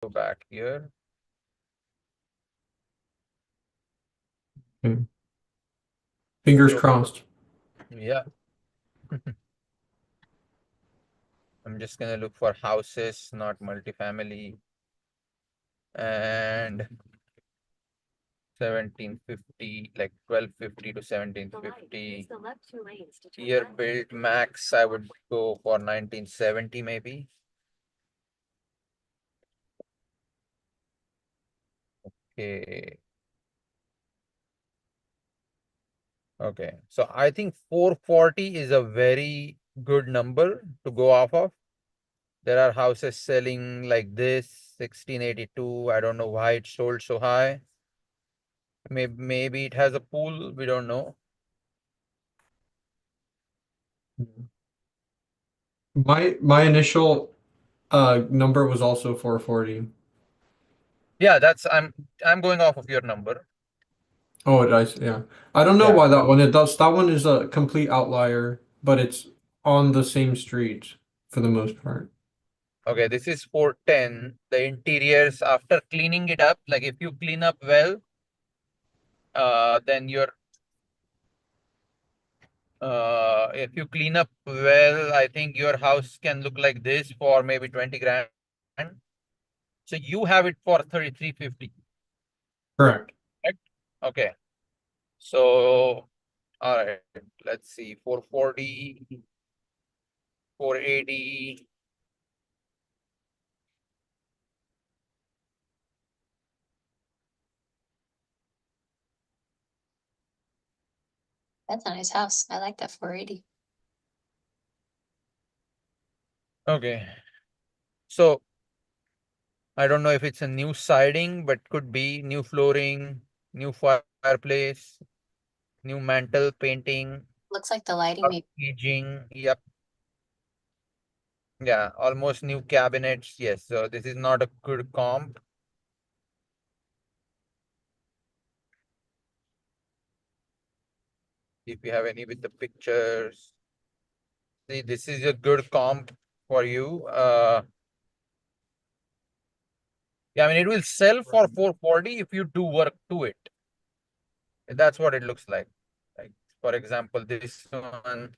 back here. Okay. Fingers So, crossed. yeah, I'm just gonna look for houses, not multifamily. And 1750, like 1250 to 1750. Year built max, I would go for 1970 maybe. Okay. Okay. So I think 440 is a very good number to go off of. There are houses selling like this, 1682. I don't know why it sold so high. Maybe it has a pool. We don't know. My initial number was also 440. Yeah, I'm going off of your number. Oh, it does. Yeah. I don't know Yeah. why that one it does. That one is a complete outlier, but it's on the same street for the most part. Okay, this is 410. The interiors after cleaning it up, like if you clean up well, then if you clean up well, I think your house can look like this for maybe 20 grand. So you have it for 3350. Correct. Correct? Okay. So all right, let's see. 440, 480. That's a nice house. I like that 480. Okay. So I don't know if it's a new siding, but could be new flooring, new fireplace, new mantle painting, Looks like the lighting may aging. Yep. Yeah, almost new cabinets. Yes. So this is not a good comp. If you have any with the pictures. See, this is a good comp for you. Yeah, I mean, it will sell for 440 if you do work to it. That's what it looks like. Like, for example, this one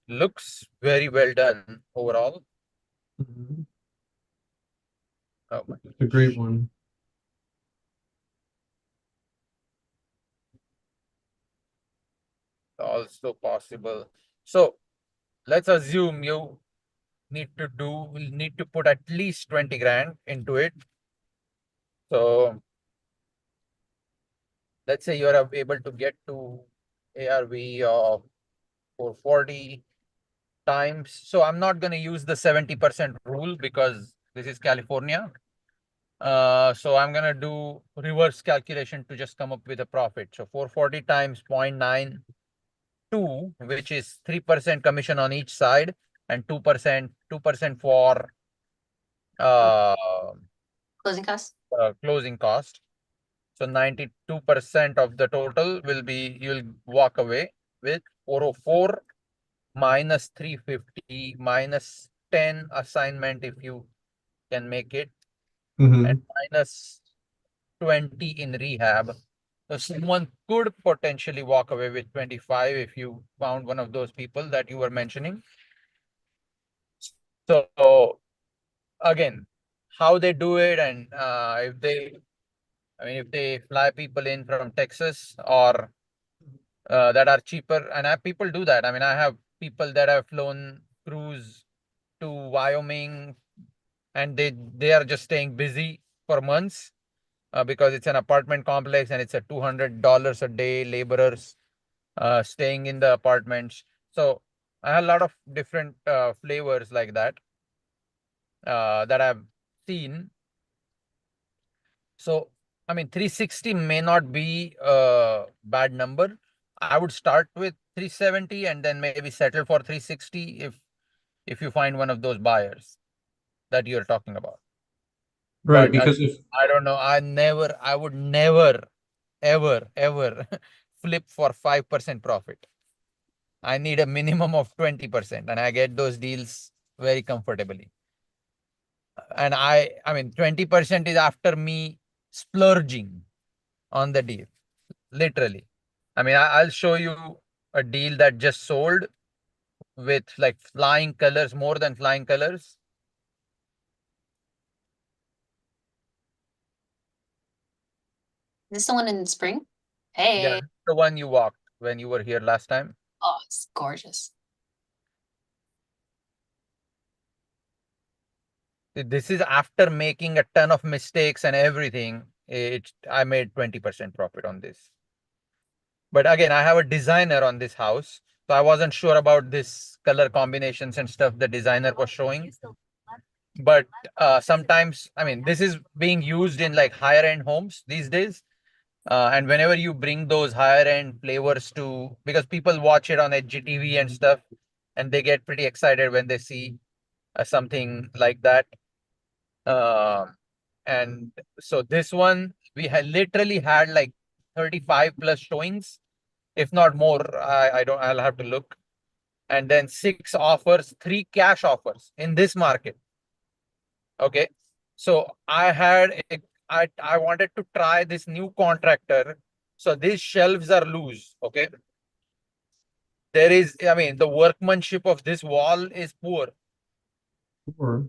looks very well done overall. Mhm. Oh my It's a great gosh. one. Also possible. So let's assume you will need to put at least 20 grand into it. So let's say you're able to get to ARV of 440 times. So I'm not going to use the 70% rule because this is California. So I'm going to do reverse calculation to just come up with a profit. So 440 times 0.92, which is 3% commission on each side and 2% for uh, closing costs. closing cost. So 92% of the total will be, you'll walk away with 404 minus 350 minus 10 assignment if you can make it, and Hmm. minus 20 in rehab. So someone could potentially walk away with 25 if you found one of those people that you were mentioning. So again, how they do it, and if they fly people in from Texas or that are cheaper, and people do that. I mean, I have people that have flown cruise to Wyoming, and they are just staying busy for months because it's an apartment complex and it's a $200 a day laborers staying in the apartments. So I have a lot of different flavors like that that I've seen. So I mean, 360 may not be a bad number. I would start with 370 and then maybe settle for 360 if you find one of those buyers that you're talking about. Right, But because if I don't know. I would never, ever flip for 5% profit. I need a minimum of 20%, and I get those deals very comfortably. And I mean, 20% is after me splurging on the deal, literally. I mean, I'll show you a deal that just sold with like flying colors, more than flying colors. Is this the one in spring? Yeah, Hey, that's the one you walked when you were here last time. oh, it's gorgeous. This is after making a ton of mistakes and everything. I made 20% profit on this. But again, I have a designer on this house, so I wasn't sure about this color combinations and stuff the designer was showing. But sometimes, I mean, this is being used in like higher end homes these days. And whenever you bring those higher end flavors to, because people watch it on HGTV and stuff, and they get pretty excited when they see something like that. And so this one, we had literally had like 35 plus showings, if not more. I don't, I'll have to look. And then 6 offers, 3 cash offers in this market. Okay. So I wanted to try this new contractor. So these shelves are loose. Okay. There is, I mean, the workmanship of this wall is poor. Or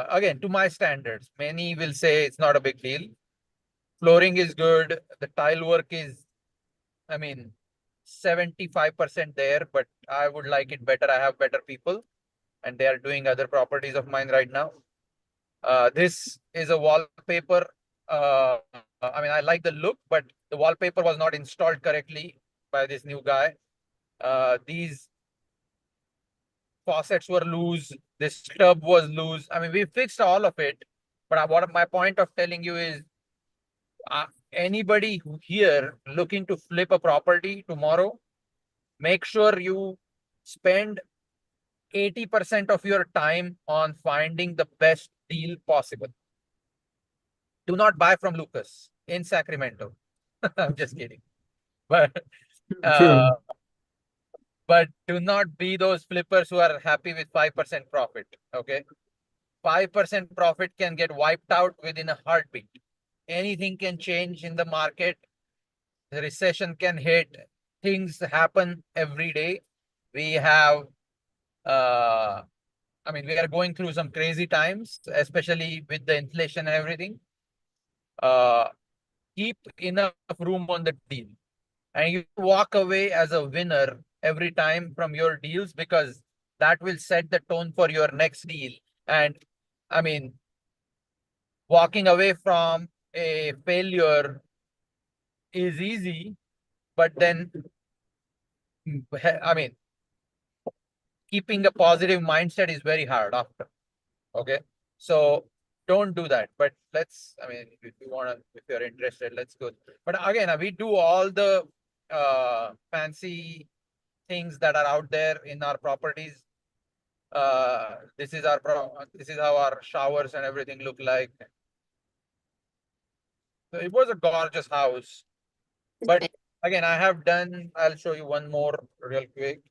Again, to my standards, many will say it's not a big deal. Flooring is good. The tile work is, I mean, 75% there, but I would like it better. I have better people and they are doing other properties of mine right now. This is a wallpaper. Uh, I mean, I like the look, but the wallpaper was not installed correctly by this new guy. These faucets were loose. This tub was loose. I mean, we fixed all of it. But what my point of telling you is, anybody who here looking to flip a property tomorrow, make sure you spend 80% of your time on finding the best deal possible. Do not buy from Lucas in Sacramento. I'm just kidding. But uh, true. but do not be those flippers who are happy with 5% profit. Okay. 5% profit can get wiped out within a heartbeat. Anything can change in the market. The recession can hit. Things happen every day. We have I mean, we are going through some crazy times, especially with the inflation and everything. Uh, keep enough room on the deal. And you walk away as a winner every time from your deals because that will set the tone for your next deal. And I mean, walking away from a failure is easy, but then, I mean, keeping a positive mindset is very hard after. Okay. So don't do that. But I mean, if you want to, if you're interested, let's go. But again, we do all the fancy things that are out there in our properties. This is how our showers and everything look like. So it was a gorgeous house. It's But big. again, I'll show you one more real quick.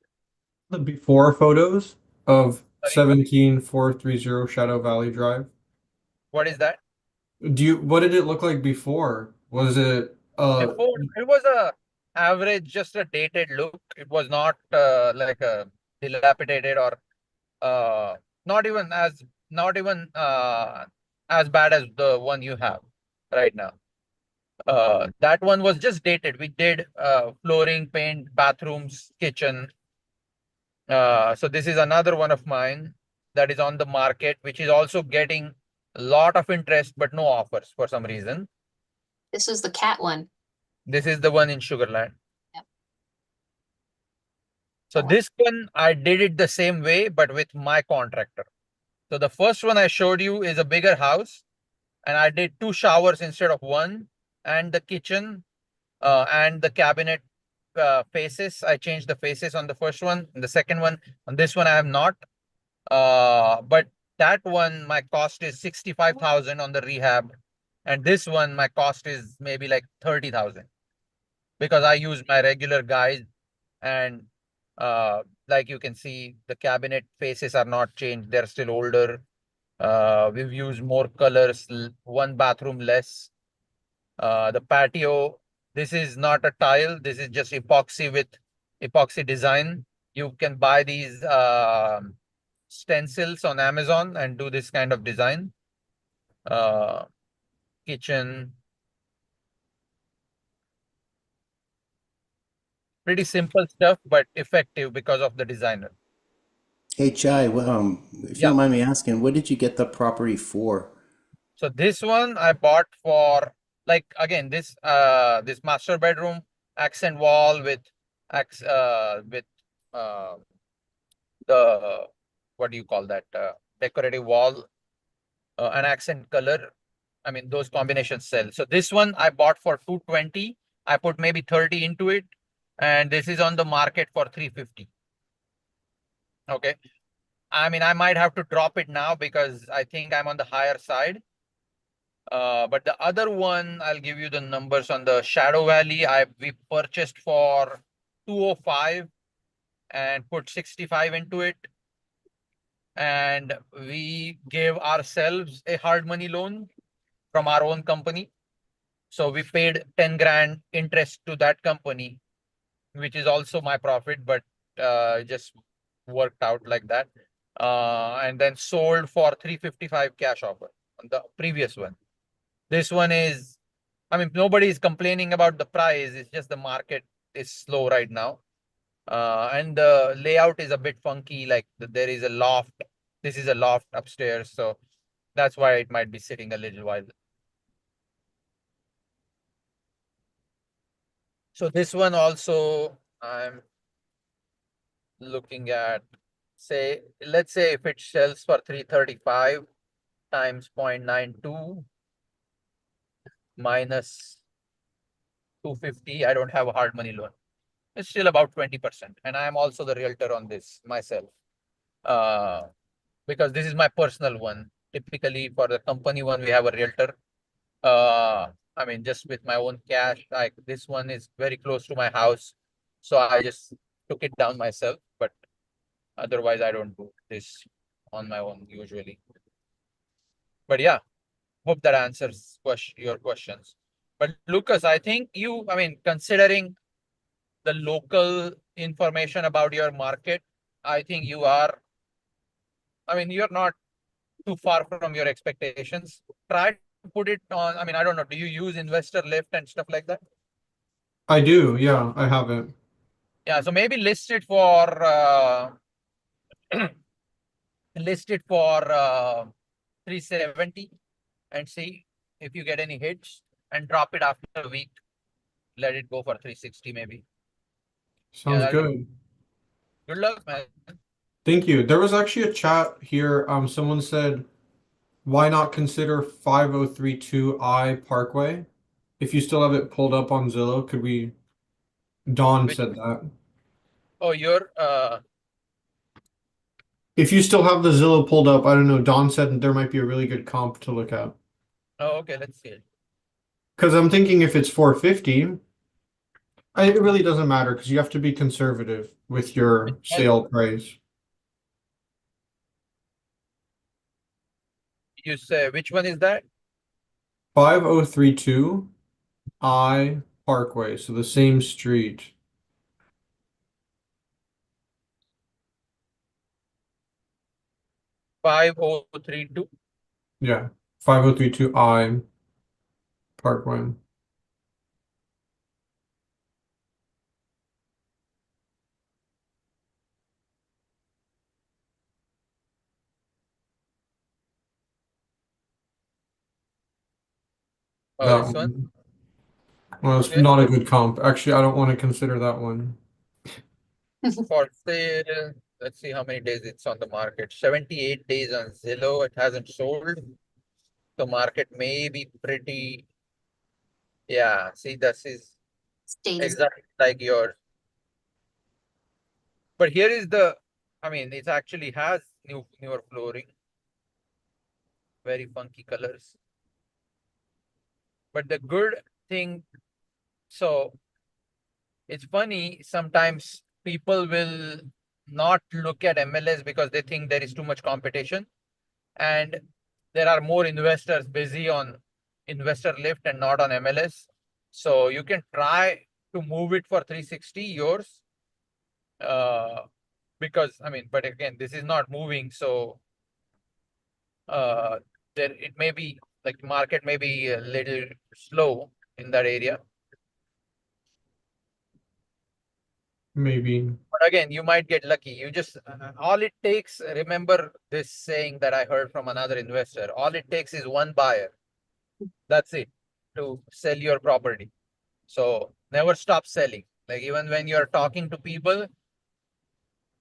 The before photos of Sorry, 17430 Shadow Valley Drive. what is that? What did it look like before? Was it Before it was a average, just a dated look. It was not like a dilapidated or uh not even as not even as bad as the one you have right now. That one was just dated. We did flooring, paint, bathrooms, kitchen. So this is another one of mine that is on the market, which is also getting a lot of interest, but no offers for some reason. This was the cat one. This is the one in Sugarland. Yep. So That one. this one, I did it the same way, but with my contractor. So the first one I showed you is a bigger house, and I did 2 showers instead of one, and the kitchen, and the cabinet faces. I changed the faces on the first one. And the second one, on this one, I have not. But that one, my cost is 65,000 on the rehab, and this one, my cost is maybe like 30,000 because I use my regular guys, and like you can see, the cabinet faces are not changed; they're still older. We've used more colors, one bathroom less. The patio, this is not a tile, this is just epoxy with epoxy design. You can buy these stencils on Amazon and do this kind of design. Kitchen, pretty simple stuff, but effective because of the designer. Hey Chai, if you Yeah. don't mind me asking, what did you get the property for? So this one I bought for, like, again, this master bedroom accent wall with with uh the, what do you call that, decorative wall, an accent color. I mean, those combinations sell. So this one I bought for 220. I put maybe 30 into it, and this is on the market for 350. Okay. I mean, I might have to drop it now because I think I'm on the higher side. But the other one, I'll give you the numbers on the Shadow Valley. We purchased for 205 and put 65 into it. And we gave ourselves a hard money loan from our own company. So we paid 10 grand interest to that company, which is also my profit, but just worked out like that. And then sold for 355 cash offer on the previous one. This one is, I mean, nobody is complaining about the price. It's just the market is slow right now. And the layout is a bit funky. Like there is a loft. This is a loft upstairs. So that's why it might be sitting a little while. So this one also, I'm looking at, say, let's say if it sells for 335 times 0.92 minus 250, I don't have a hard money loan. It's still about 20%. And I am also the realtor on this myself. Because this is my personal one. Typically for the company one, we have a realtor. I mean, just with my own cash, like this one is very close to my house. So I just took it down myself, but otherwise I don't do this on my own usually. But yeah, hope that answers your questions. But Lucas, I think I mean, considering the local information about your market, I think I mean, you're not too far from your expectations. Try to put it on, I mean, I don't know, do you use investor lift and stuff like that? I do, yeah, I have it. Yeah, so maybe list it for list it for 370 and see if you get any hits, and drop it after a week. Let it go for 360 maybe. Yeah, Sounds good. good luck, man. Thank you. There was actually a chat here. Someone said, why not consider 5032 I Parkway? If you still have it pulled up on Zillow, could we? Dawn Which, said that. oh, you're If you still have the Zillow pulled up, I don't know. Dawn said there might be a really good comp to look at. oh, okay, let's see it. Because I'm thinking if it's 450, it really doesn't matter because you have to be conservative with your sale price. You say which one is that? 5032 I Parkway, so the same street. 5032. Yeah, 5032 I Parkway. Oh, That this one. one. Well, it's Okay. not a good comp. Actually, I don't want to consider that one. For sale, let's see how many days it's on the market. 78 days on Zillow. It hasn't sold. The market may be pretty. Yeah, see, this is Status. exactly like yours. But here is the, I mean, it actually has newer flooring, very funky colors. But the good thing, so it's funny, sometimes people will not look at MLS because they think there is too much competition. and there are more investors busy on investor lift and not on MLS. So you can try to move it for 360 yours. Because I mean, but again, this is not moving, so there it may be like market may be a little slow in that area. Maybe. But again, you might get lucky. You just all it takes, remember this saying that I heard from another investor, all it takes is one buyer. That's it to sell your property. So never stop selling. Like even when you're talking to people,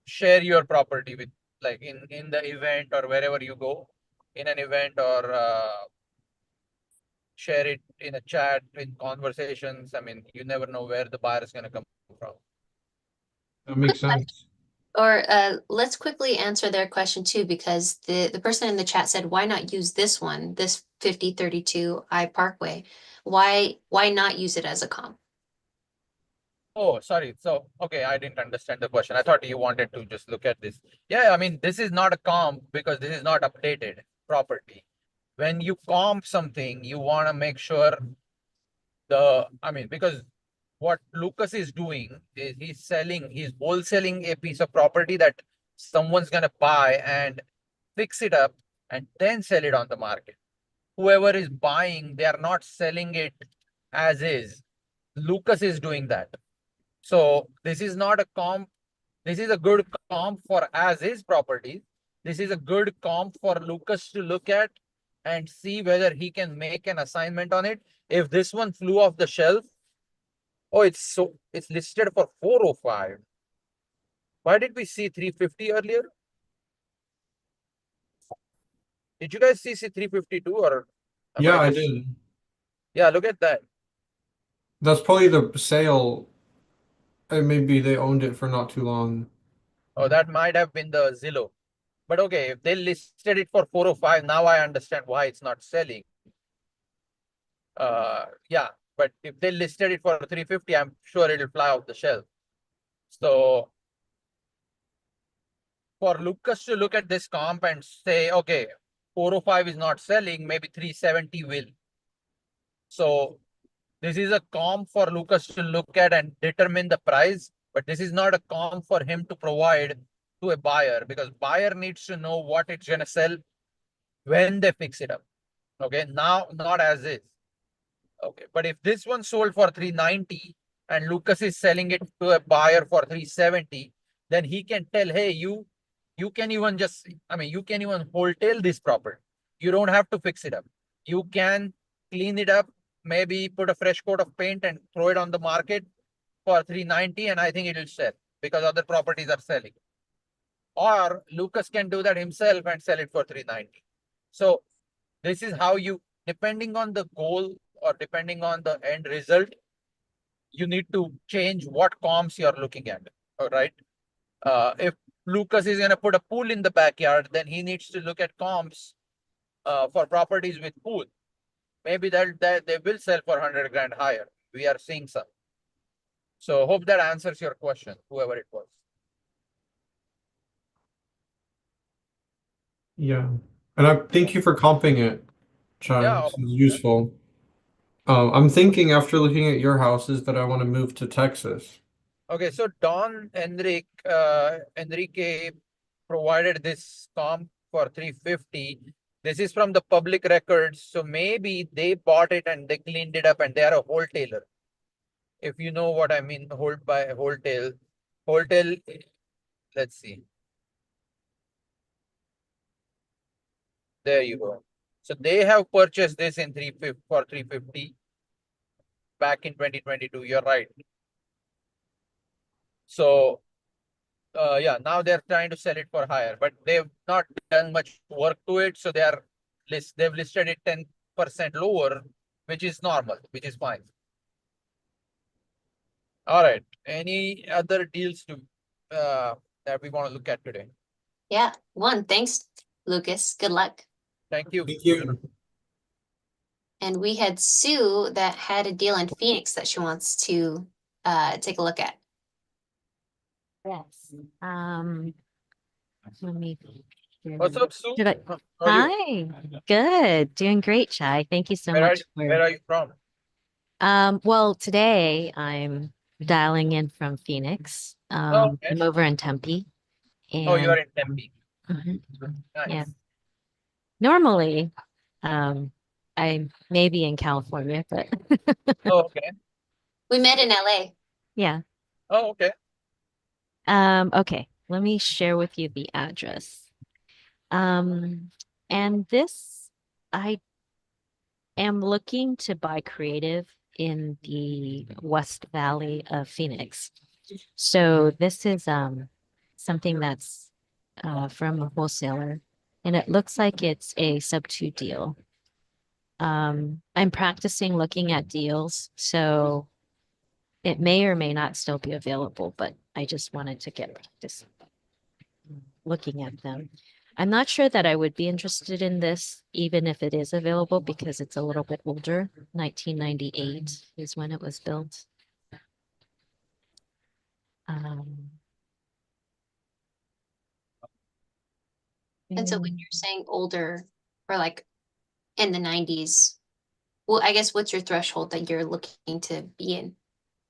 share your property with like in the event or wherever you go, in an event or share it in a chat, in conversations. I mean, you never know where the buyer is going to come from. That makes sense. Or let's quickly answer their question too, because the person in the chat said, why not use this one, this 5032 I Parkway? Why not use it as a comp? Oh, sorry. So, okay, I didn't understand the question. I thought you wanted to just look at this. Yeah, I mean, this is not a comp because this is not updated property. When you comp something, you want to make sure I mean, because what Lucas is doing is he's wholesaling a piece of property that someone's going to buy and fix it up and then sell it on the market. Whoever is buying, they are not selling it as is. Lucas is doing that. So this is not a comp. This is a good comp for as is properties. This is a good comp for Lucas to look at and see whether he can make an assignment on it. If this one flew off the shelf, oh, it's listed for 405. Why did we see 350 earlier? Did you guys see 352 or Yeah, I did. Yeah, look at that. That's probably the sale. And maybe they owned it for not too long. Oh, that might have been the Zillow. But okay, if they listed it for 405, now I understand why it's not selling. Yeah, but if they listed it for 350, I'm sure it'll fly off the shelf. So for Lucas to look at this comp and say, okay, 405 is not selling, maybe 370 will. So this is a comp for Lucas to look at and determine the price, but this is not a comp for him to provide to a buyer because buyer needs to know what it's gonna sell when they fix it up. Okay, now not as is. Okay, but if this one sold for 390 and Lucas is selling it to a buyer for 370, then he can tell, hey, you can even just, I mean, you can even wholesale this property. You don't have to fix it up. You can clean it up, maybe put a fresh coat of paint and throw it on the market for 390, and I think it will sell because other properties are selling. Or Lucas can do that himself and sell it for 390. So this is how you, depending on the goal or depending on the end result, you need to change what comps you're looking at. All right. If Lucas is going to put a pool in the backyard, then he needs to look at comps for properties with pool. Maybe that they will sell for 100 grand higher. We are seeing some. So hope that answers your question, whoever it was. Yeah. And I thank you for comping it, Chai. Yeah. This is useful. I'm thinking after looking at your houses that I want to move to Texas. Okay, so Don Enrique provided this comp for 350. This is from the public records, so maybe they bought it and they cleaned it up and they are a wholesaler. If you know what I mean, wholesale. Let's see. There you go. So they have purchased this in 350 for 350 back in 2022. You're right. So yeah, now they're trying to sell it for higher, but they've not done much work to it. So they've listed it 10% lower, which is normal, which is fine. All right. Any other deals that we want to look at today? Yeah, one. Thanks, Lucas. Good luck. Thank you. Thank you. And we had Sue that had a deal in Phoenix that she wants to take a look at. Yes, let me What's up, Sue? Did I? How are you? Hi, good, doing great, Chai. Thank you so Where are much you, for. where are you from? Well, today I'm dialing in from Phoenix. Oh, okay. I'm over in Tempe, Oh, you are and in Tempe. Mhm, yeah, Nice. normally, I may be in California, but Oh, okay. We met in LA. yeah. Oh, okay. Okay, let me share with you the address. And this, I am looking to buy creative in the West Valley of Phoenix. So this is something that's from a wholesaler, and it looks like it's a sub two deal. I'm practicing looking at deals, so it may or may not still be available, but I just wanted to get practice looking at them. I'm not sure that I would be interested in this, even if it is available, because it's a little bit older. 1998 is when it was built. Um, And so when you're saying older or like in the 90s, well, I guess what's your threshold that you're looking to be in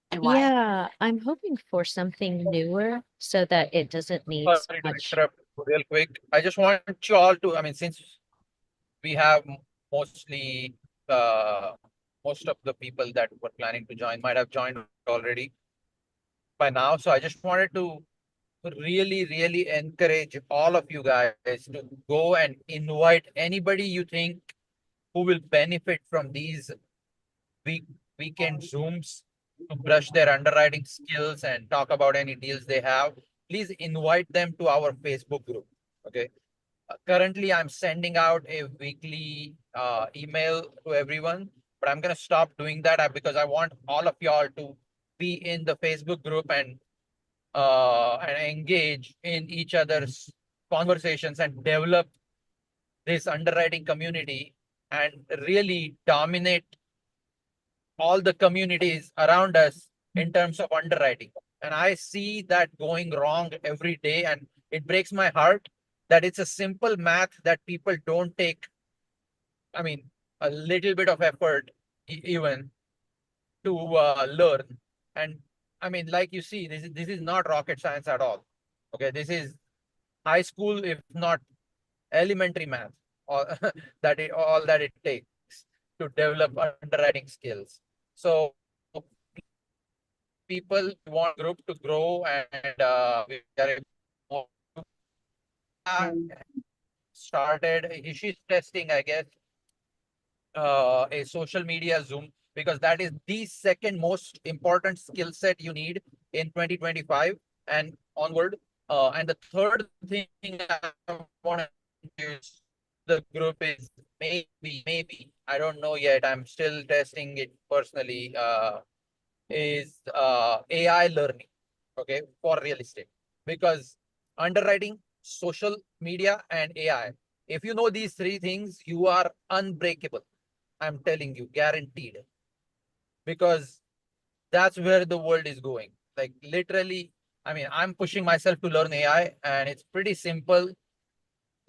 and why? yeah, I'm hoping for something newer so that it doesn't need so Sorry to much. interrupt real quick. I just want you all to, I mean, since we have mostly, most of the people that were planning to join might have joined already by now. So I just wanted to really encourage all of you guys to go and invite anybody you think who will benefit from these week weekend Zooms to brush their underwriting skills and talk about any deals they have. Please invite them to our Facebook group. Okay. Currently, I'm sending out a weekly email to everyone, but I'm gonna stop doing that because I want all of y'all to be in the Facebook group and engage in each other's conversations and develop this underwriting community and really dominate all the communities around us in terms of underwriting. And I see that going wrong every day, and it breaks my heart that it's a simple math that people don't take, I mean, a little bit of effort even to learn. And I mean, like you see, this is not rocket science at all. Okay, this is high school, if not elementary math, or all that it takes to develop underwriting skills. So people want group to grow and we are able to started she's testing, I guess, a social media Zoom because that is the second most important skill set you need in 2025 and onward. And the third thing I want to use the group is maybe I don't know yet. I'm still testing it personally. Is AI learning, okay, for real estate. Because underwriting, social media, and AI, if you know these three things, you are unbreakable. I'm telling you, guaranteed. Because that's where the world is going. Like literally, I mean, I'm pushing myself to learn AI, and it's pretty simple.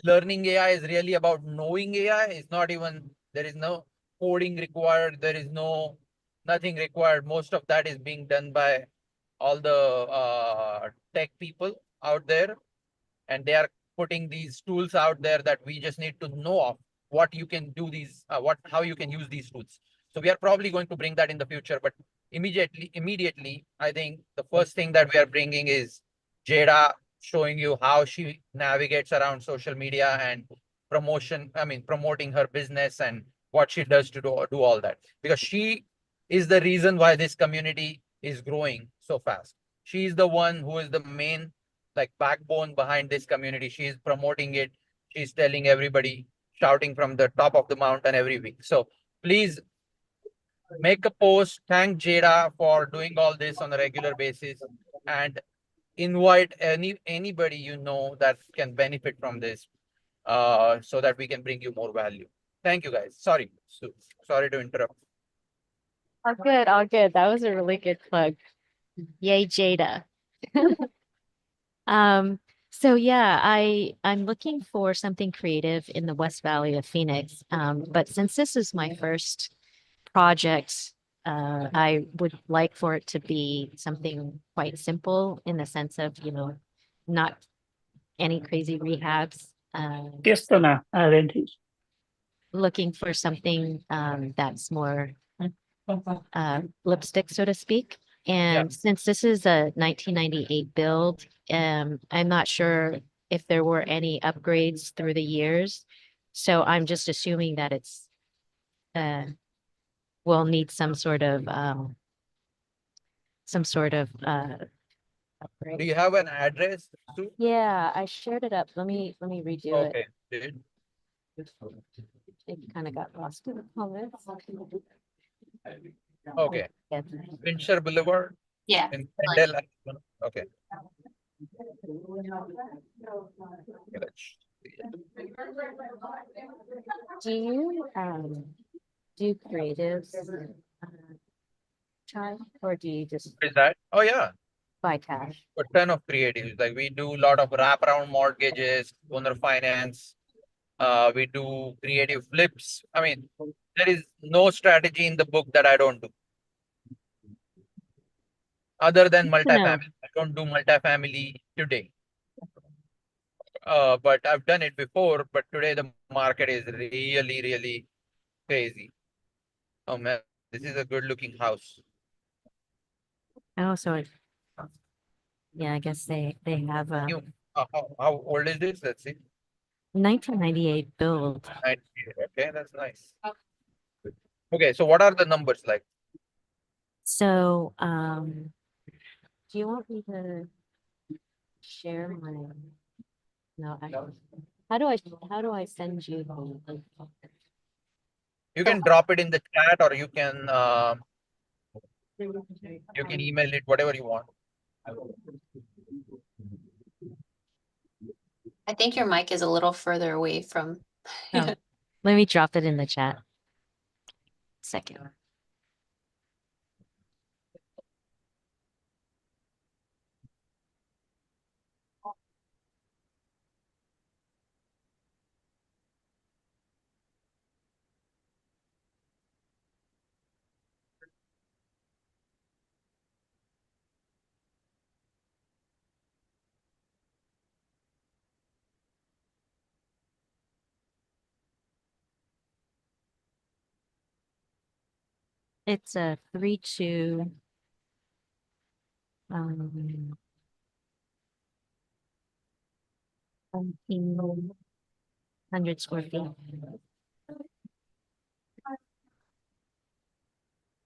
Learning AI is really about knowing AI. It's not even, there is no coding required. There is nothing required. Most of that is being done by all the tech people out there, and they are putting these tools out there that we just need to know of what you can do how you can use these tools. So we are probably going to bring that in the future, but immediately, I think the first thing that we are bringing is Jada showing you how she navigates around social media and promoting her business and what she does to do all that, because she is the reason why this community is growing so fast. She is the one who is the main like backbone behind this community. She is promoting it. She's telling everybody, shouting from the top of the mountain every week. So please make a post, thank Jada for doing all this on a regular basis, and invite anybody you know that can benefit from this, so that we can bring you more value. Thank you guys. Sorry to interrupt. All good, all good. That was a really good plug. Yay, Jada. Um, So yeah, I'm looking for something creative in the West Valley of Phoenix. But since this is my first project, I would like for it to be something quite simple in the sense of, not any crazy rehabs. Questo na, Renty. Looking for something that's more lipstick, so to speak. And since this is a 1998 build, I'm not sure if there were any upgrades through the years. So I'm just assuming that it's will need some sort of upgrade. Do you have an address too? Yeah, I shared it up. Let me redo it. Okay. Did- It kind of got lost in the comments. Okay. Windsor Boulevard Yeah. in Kendall. Okay. Do you do creatives, Chai, or do you just Is that? Oh yeah. buy cash? A ton of creatives. Like we do a lot of wraparound mortgages, owner finance. We do creative flips. I mean, there is no strategy in the book that I don't do. Other than Good to know. multifamily. I don't do multifamily today. But I've done it before, but today the market is really, really crazy. Oh man, this is a good looking house. Oh, so yeah, I guess they have a You, how old is this? Let's see. 1998 build. Okay, that's nice. Okay, so what are the numbers like? So do you want me to share my no, how do I send you the You can drop it in the chat or you can email it, whatever you want. I think your mic is a little further away from. Oh, let me drop it in the chat. Second. It's a 3-2 1,700 square feet.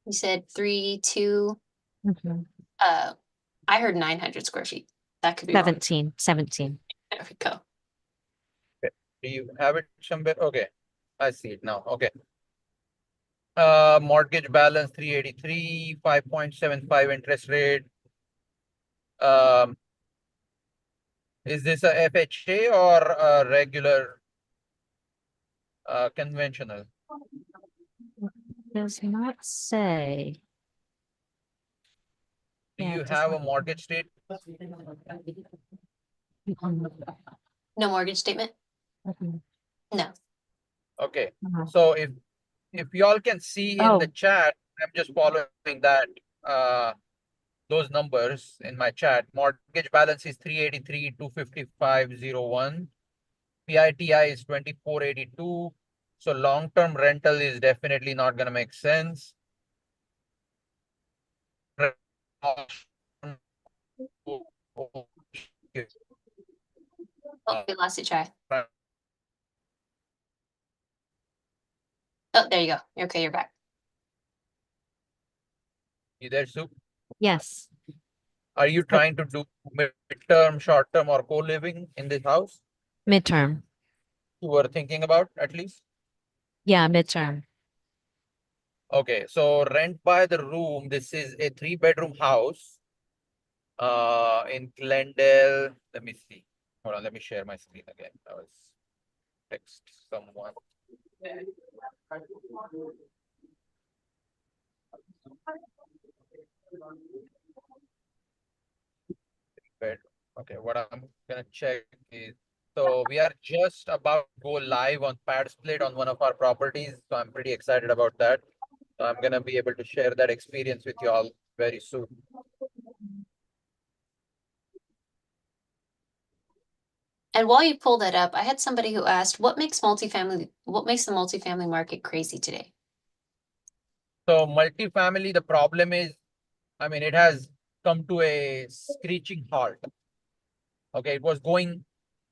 You said 3, 2. Mhm. I heard 900 square feet. That could be wrong. 17. There we go. Do you have it somewhere? Okay, I see it now. Okay. Mortgage balance 383, 5.75 interest rate. Is this a FHA or a regular conventional? Does not say. Do Yeah, you it does have a not. mortgage state? No mortgage statement? Mhm. No. Okay, Uh-huh. so if y'all can see in the Oh. chat, I'm just following that those numbers in my chat. Mortgage balance is 383, 255.01. PITI is 2482. So long-term rental is definitely not gonna make sense. Oh, we lost you, Chai. Oh, there you go. Okay, you're back. You there, Sue? Yes. Are you trying to do mid-term, short-term, or co-living in this house? Midterm. You were thinking about at least? Yeah, midterm. Okay, so rent by the room. This is a 3-bedroom house in Glendale. Let me see. Hold on, let me share my screen again. I was text someone. Bed. Okay, what I'm gonna check is, so we are just about to go live on pad split on one of our properties. So I'm pretty excited about that. So I'm gonna be able to share that experience with you all very soon. And while you pull that up, I had somebody who asked, what makes the multifamily market crazy today? So multifamily, the problem is, I mean, it has come to a screeching halt. Okay, it was going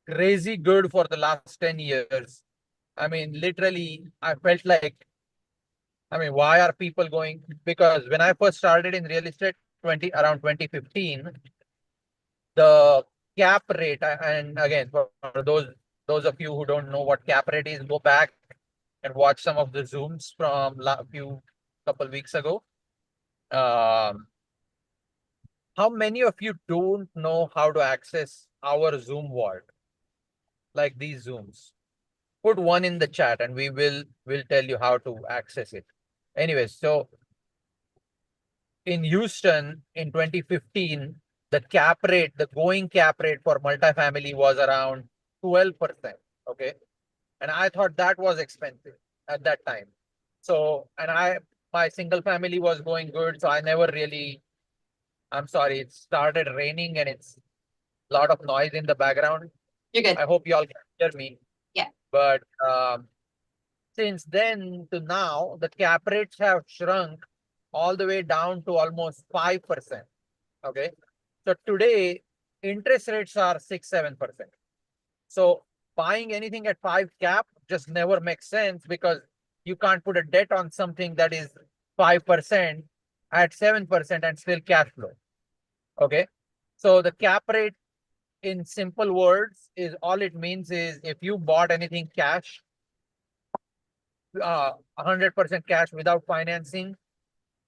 crazy good for the last 10 years. I mean, literally, I felt like, I mean, why are people going? Because when I first started in real estate, around 2015, the cap rate, and again, for those of you who don't know what cap rate is, go back and watch some of the Zooms from a couple weeks ago. How many of you don't know how to access our Zoom world, like these Zooms? Put one in the chat and will tell you how to access it. Anyways, so in Houston in 2015, the going cap rate for multifamily was around 12%. Okay. And I thought that was expensive at that time. So, and my single family was going good. So I never really, I'm sorry, it started raining and it's a lot of noise in the background. You're good. I hope you all can hear me. Yeah. But since then to now, the cap rates have shrunk all the way down to almost 5%. Okay. So today, interest rates are 6-7%. So buying anything at 5 cap just never makes sense because you can't put a debt on something that is 5% at 7% and still cash flow. Okay. So the cap rate in simple words is all it means is if you bought anything cash, 100% cash without financing,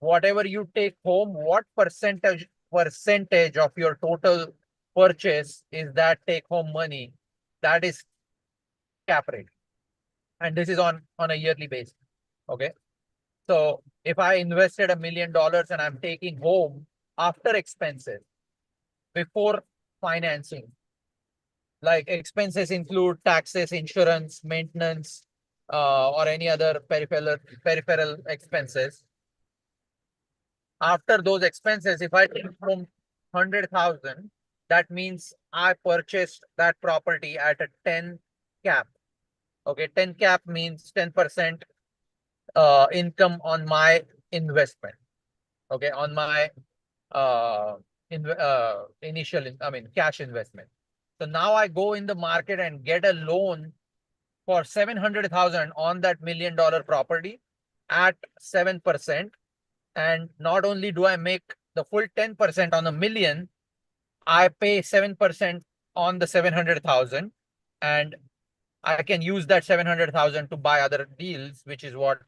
whatever you take home, what percentage of your total purchase is that take home money? That is cap rate. And this is on a yearly basis. Okay. So if I invested $1 million and I'm taking home after expenses, before financing, like expenses include taxes, insurance, maintenance, or any other peripheral expenses. After those expenses, if I take home 100,000, that means I purchased that property at a 10 cap. Okay, 10 cap means 10% income on my investment. Okay, on my cash investment. So now I go in the market and get a loan for 700,000 on that $1 million property at 7%. And not only do I make the full 10% on $1 million, I pay 7% on the 700,000, and I can use that 700,000 to buy other deals, which is what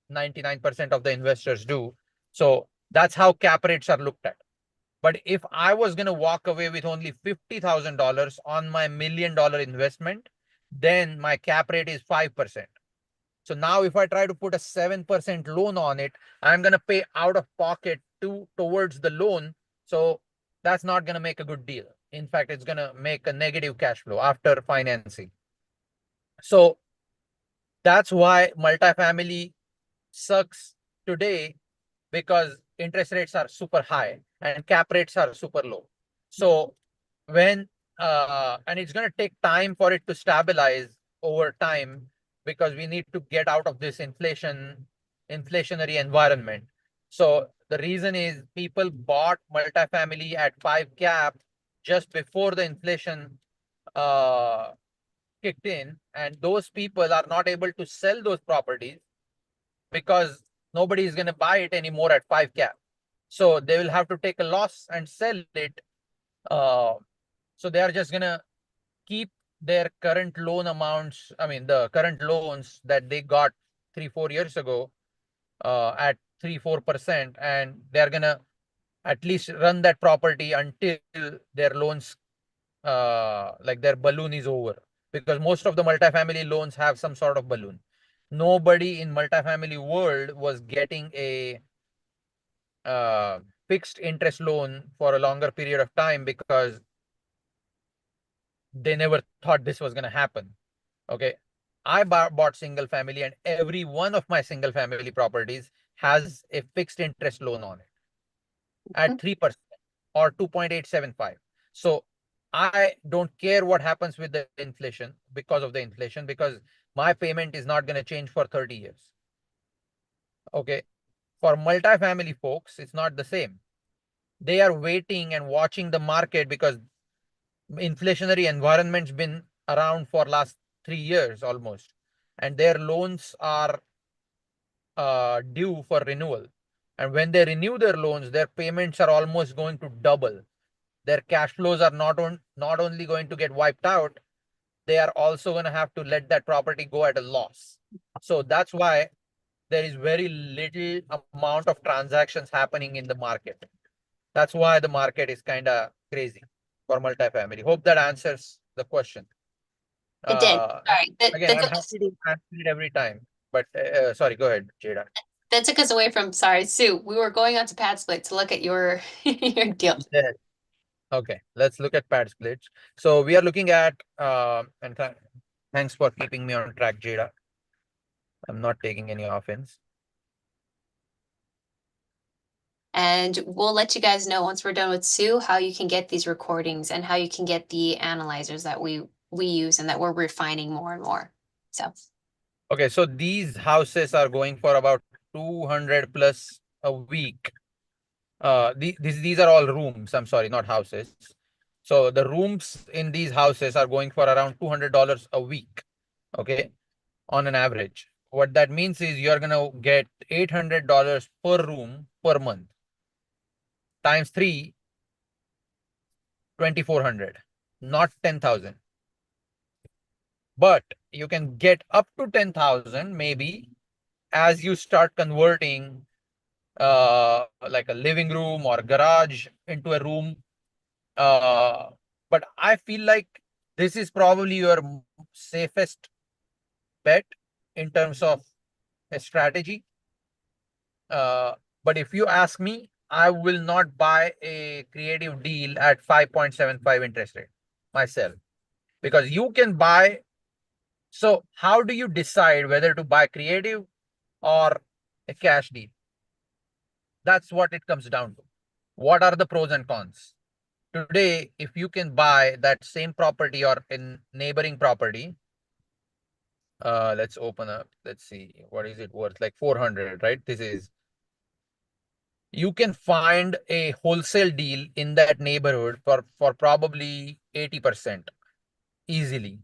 99% of the investors do. So that's how cap rates are looked at. But if I was going to walk away with only $50,000 on my $1 million investment, then my cap rate is 5%. So now if I try to put a 7% loan on it, I'm going to pay out of pocket towards the loan. So that's not going to make a good deal. In fact, it's going to make a negative cash flow after financing. So that's why multifamily sucks today, because interest rates are super high and cap rates are super low. So when and it's going to take time for it to stabilize over time, because we need to get out of this inflationary environment. So the reason is people bought multifamily at 5 cap just before the inflation uh, kicked in, and those people are not able to sell those properties because nobody is going to buy it anymore at 5 cap. So they will have to take a loss and sell it. So they are just going to keep their current loan amounts, I mean, the current loans that they got 3-4 years ago at 3-4%, and they're going to at least run that property until their loans, like their balloon is over. Because most of the multifamily loans have some sort of balloon. Nobody in multifamily world was getting a fixed interest loan for a longer period of time, because they never thought this was going to happen. Okay. I bought single family, and every one of my single family properties has a fixed interest loan on it at 3% or 2.875. So I don't care what happens with the inflation because of the inflation, because my payment is not going to change for 30 years. Okay. For multifamily folks, it's not the same. They are waiting and watching the market because inflationary environment's been around for last 3 years almost, and their loans are due for renewal. And when they renew their loans, their payments are almost going to double. Their cash flows are not only going to get wiped out, they are also going to have to let that property go at a loss. So that's why there is very little amount of transactions happening in the market. That's why the market is kind of crazy for multifamily. Hope that answers the question. It did. All right. Again, I'm happy to answer it every time. But sorry, go ahead, Jada. That took us away from, sorry, Sue. We were going on to pad split to look at your your deal. Yeah. Okay, let's look at pad splits. So we are looking at and thanks for keeping me on track, Jada. I'm not taking any offense. And we'll let you guys know once we're done with Sue how you can get these recordings and how you can get the analyzers that we use and that we're refining more and more. So Okay, so these houses are going for about 200 plus a week. These are all rooms. I'm sorry, not houses. So the rooms in these houses are going for around $200 a week. Okay, on an average. What that means is you're gonna get $800 per room per month. Times 3, 2,400, not 10,000. But you can get up to 10,000 maybe as you start converting like a living room or garage into a room. But I feel like this is probably your safest bet in terms of a strategy. But if you ask me, I will not buy a creative deal at 5.75 interest rate myself, because you can buy. So how do you decide whether to buy creative or a cash deal? That's what it comes down to. What are the pros and cons? Today, if you can buy that same property or in neighboring property, let's open up, let's see, what is it worth? Like 400, right? You can find a wholesale deal in that neighborhood for probably 80% easily.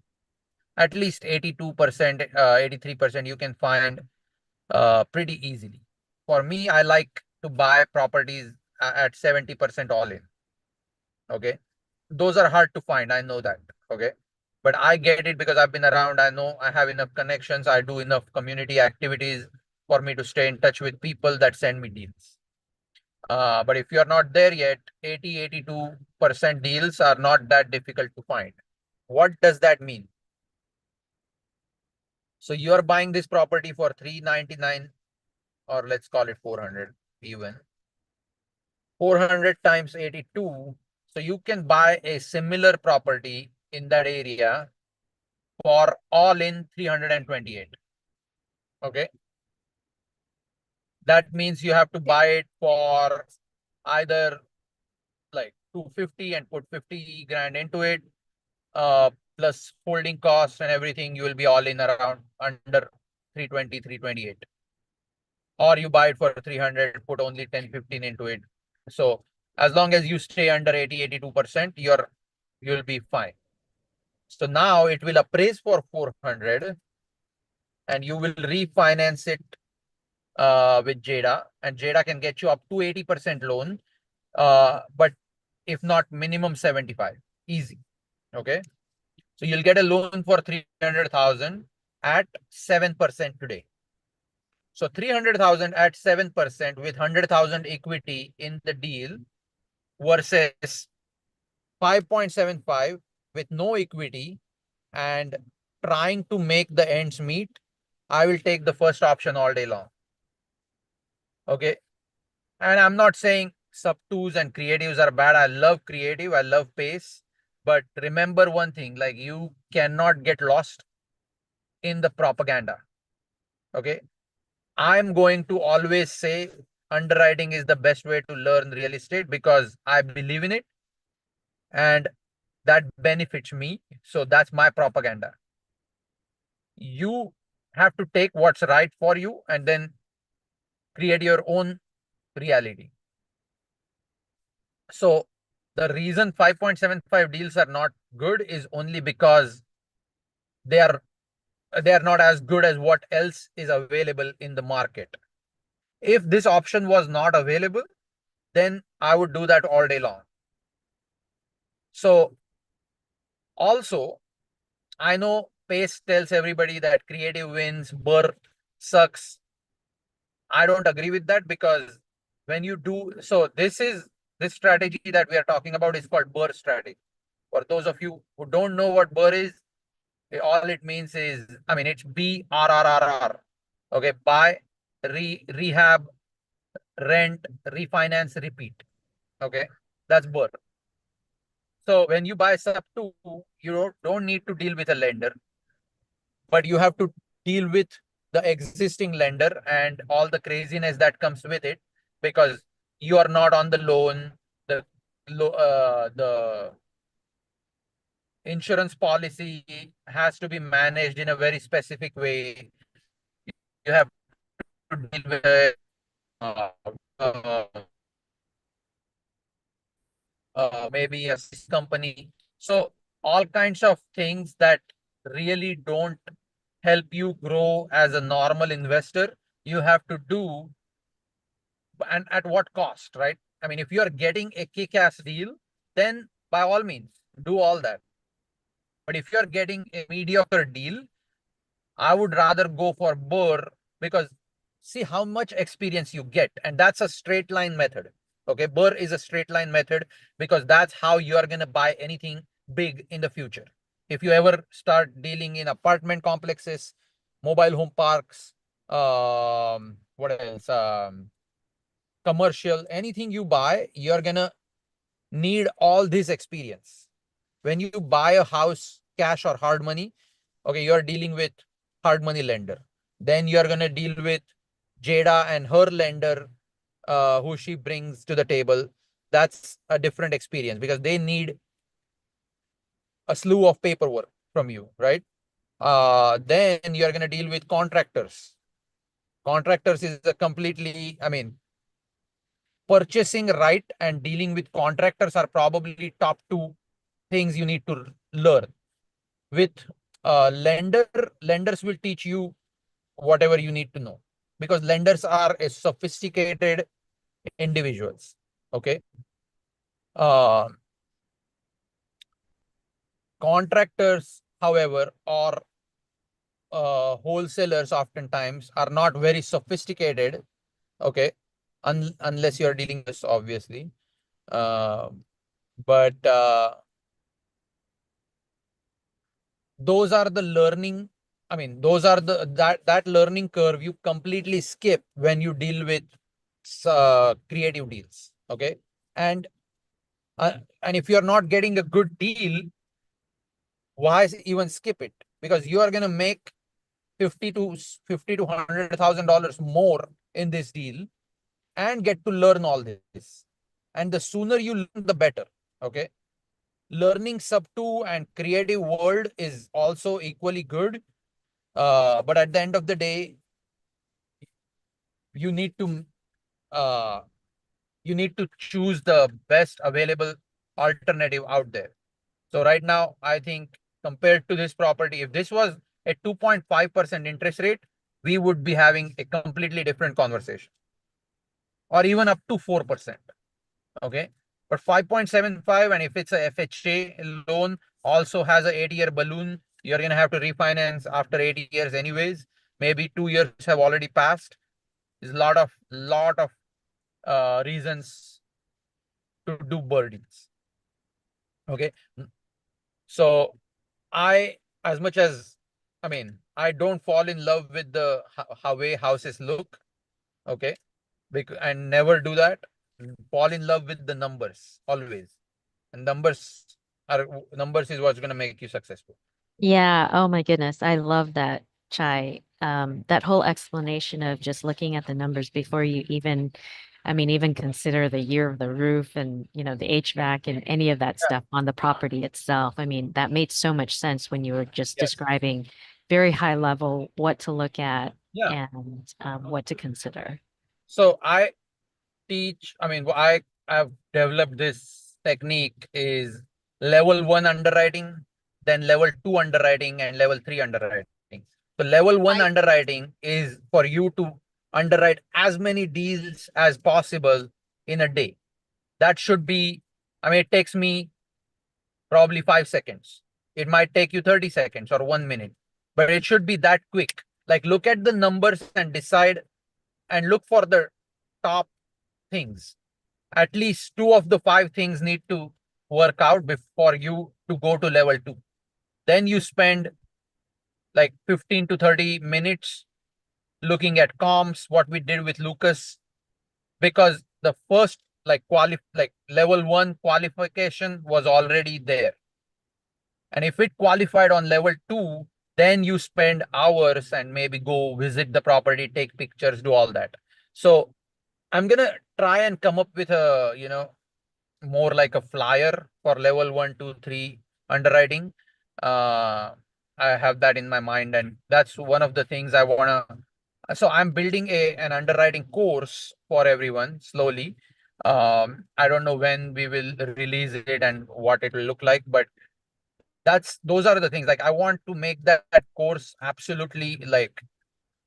At least 82%, 83% you can find pretty easily. For me, I like to buy properties at 70% all in. Okay. Those are hard to find. I know that. Okay. But I get it because I've been around. I know I have enough connections. I do enough community activities for me to stay in touch with people that send me deals. But if you're not there yet, 82% deals are not that difficult to find. What does that mean? So you're buying this property for 399, or let's call it 400 even. 400 times 82. So you can buy a similar property in that area for all in 328. Okay. That means you have to buy it for either like 250 and put 50 grand into it, plus holding costs and everything, you will be all in around under 320, 328. Or you buy it for 300, put only 10, 15 into it. So as long as you stay under 80, 82%, you'll be fine. So now it will appraise for 400 and you will refinance it with Jada, and Jada can get you up to 80% loan. But if not, minimum 75, easy. Okay. So you'll get a loan for 300,000 at 7% today. So 300,000 at 7% with 100,000 equity in the deal versus 5.75 with no equity and trying to make the ends meet. I will take the first option all day long. Okay. And I'm not saying sub twos and creatives are bad. I love creative. I love pace. But remember one thing, like you cannot get lost in the propaganda. Okay. I'm going to always say underwriting is the best way to learn real estate because I believe in it and that benefits me. So that's my propaganda. You have to take what's right for you and then create your own reality. So the reason 5.75 deals are not good is only because they are not as good as what else is available in the market. If this option was not available, then I would do that all day long. So also, I know Pace tells everybody that creative wins, Burr sucks. I don't agree with that because when you do so, this strategy that we are talking about is called Burr strategy. For those of you who don't know what Burr is, all it means is, I mean, it's BRRRR. Okay, buy, rehab, rent, refinance, repeat. Okay, that's Burr. So when you buy sub two, you don't need to deal with a lender, but you have to deal with the existing lender and all the craziness that comes with it because you are not on the loan. The insurance policy has to be managed in a very specific way. You have to deal with uh, uh, maybe a company. So all kinds of things that really don't help you grow as a normal investor, you have to do, and at what cost, right? I mean, if you are getting a kick-ass deal, then by all means, do all that. But if you're getting a mediocre deal, I would rather go for Burr because see how much experience you get. And that's a straight line method. Okay. Burr is a straight line method because that's how you are going to buy anything big in the future. If you ever start dealing in apartment complexes, mobile home parks, what else? Commercial, anything you buy, you're going to need all this experience. When you buy a house, cash or hard money, okay, you're dealing with hard money lender. Then you're going to deal with Jada and her lender, who she brings to the table. That's a different experience because they need a slew of paperwork from you, right? Then you're going to deal with contractors. Contractors is a completely, I mean, purchasing right and dealing with contractors are probably top two things you need to learn. With lenders will teach you whatever you need to know because lenders are a sophisticated individuals. Okay. Uh, Contractors, however, or wholesalers oftentimes are not very sophisticated. Okay. Unless you're dealing with this, obviously. Uh, but those are the learning. I mean, those are that learning curve you completely skip when you deal with creative deals. Okay. And and if you're not getting a good deal, why even skip it? Because you are gonna make 50 to $100,000 more in this deal and get to learn all this. And the sooner you learn, the better. Okay. Learning sub two and creative world is also equally good. But at the end of the day, you need to uh, choose the best available alternative out there. So right now, I think compared to this property, if this was a 2.5% interest rate, we would be having a completely different conversation, or even up to 4%. Okay. But 5.75, and if it's a FHA loan, also has a 8-year balloon, you're going to have to refinance after 8 years anyways. Maybe 2 years have already passed. There's a lot of reasons to do birdies. Okay. So as much as, I mean, I don't fall in love with the how way houses look. Okay. And never do that. Fall in love with the numbers always. And numbers numbers is what's going to make you successful. Yeah. Oh my goodness. I love that, Chai. That whole explanation of just looking at the numbers before you even, I mean, even consider the year of the roof and, the HVAC and any of that Yeah. stuff on the property itself. I mean, that made so much sense when you were just Yes. describing very high level what to look at Yeah. and what to consider. So I have developed this technique is level 1 underwriting, then level 2 underwriting, and level 3 underwriting. So level 1 underwriting is for you to underwrite as many deals as possible in a day. That should be, it takes me probably 5 seconds. It might take you 30 seconds or 1 minute, but it should be that quick. Like look at the numbers and decide and look for the top things. At least 2 of the 5 things need to work out before you to go to level 2. Then you spend like 15 to 30 minutes looking at comps, what we did with Lucas, because the first like level 1 qualification was already there. And if it qualified on level 2, then you spend hours and maybe go visit the property, take pictures, do all that. So I'm gonna try and come up with a, more like a flyer for level 1, 2, 3 underwriting. I have that in my mind, and that's one of the things I wanna. So I'm building an underwriting course for everyone slowly. I don't know when we will release it and what it will look like, but those are the things. Like I want to make that course absolutely like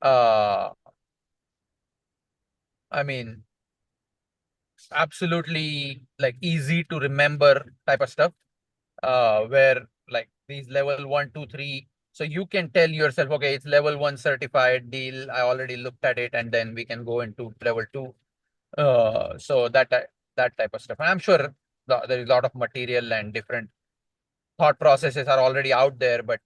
uh I mean absolutely like easy to remember type of stuff. Where like these level 1, 2, 3. So you can tell yourself, okay, it's level 1 certified deal. I already looked at it, and then we can go into level 2. So that type of stuff. And I'm sure there is a lot of material and different thought processes are already out there, but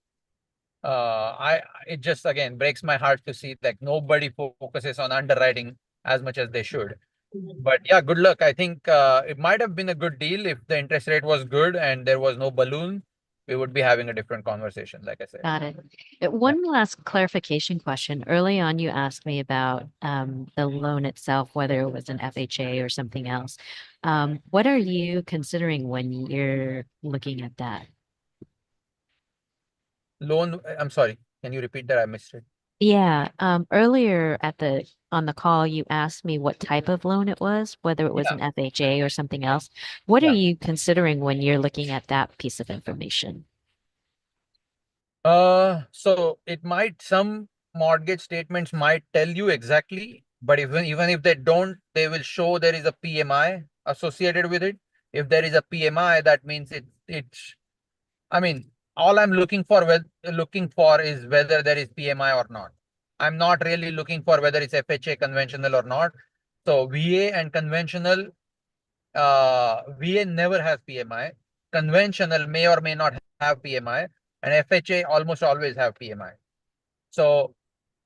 I it just again breaks my heart to see like nobody focuses on underwriting as much as they should. But yeah, good luck. I think it might have been a good deal if the interest rate was good and there was no balloon. We would be having a different conversation, like I said. Got it. One last clarification question. Early on, you asked me about the loan itself, whether it was an FHA or something else. What are you considering when you're looking at that? Loan, I'm sorry. Can you repeat that? I missed it. Yeah, earlier on the call, you asked me what type of loan it was, whether it was Yeah. an FHA or something else. What are Yeah. you considering when you're looking at that piece of information? So it might some mortgage statements might tell you exactly, but even if they don't, they will show there is a PMI associated with it. If there is a PMI, that means it's I mean, all I'm looking for is whether there is PMI or not. I'm not really looking for whether it's FHA conventional or not. So VA and conventional, VA never has PMI. Conventional may or may not have PMI, and FHA almost always have PMI. So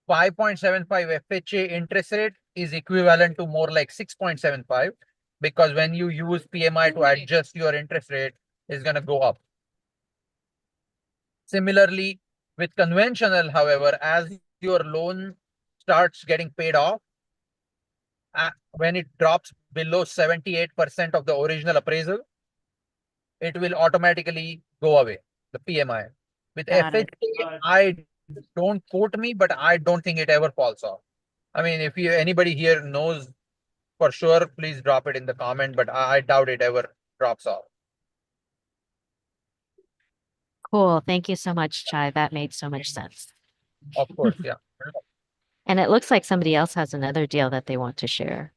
5.75 FHA interest rate is equivalent to more like 6.75, because when you use PMI to adjust your interest rate, it's gonna go up. Similarly, with conventional, however, as your loan starts getting paid off, when it drops below 78% of the original appraisal, it will automatically go away, the PMI. With Got it. FHA, I don't quote me, but I don't think it ever falls off. I mean, if anybody here knows for sure, please drop it in the comment, but I doubt it ever drops off. Cool. Thank you so much, Chai. That made so much sense. Of course, yeah. And it looks like somebody else has another deal that they want to share.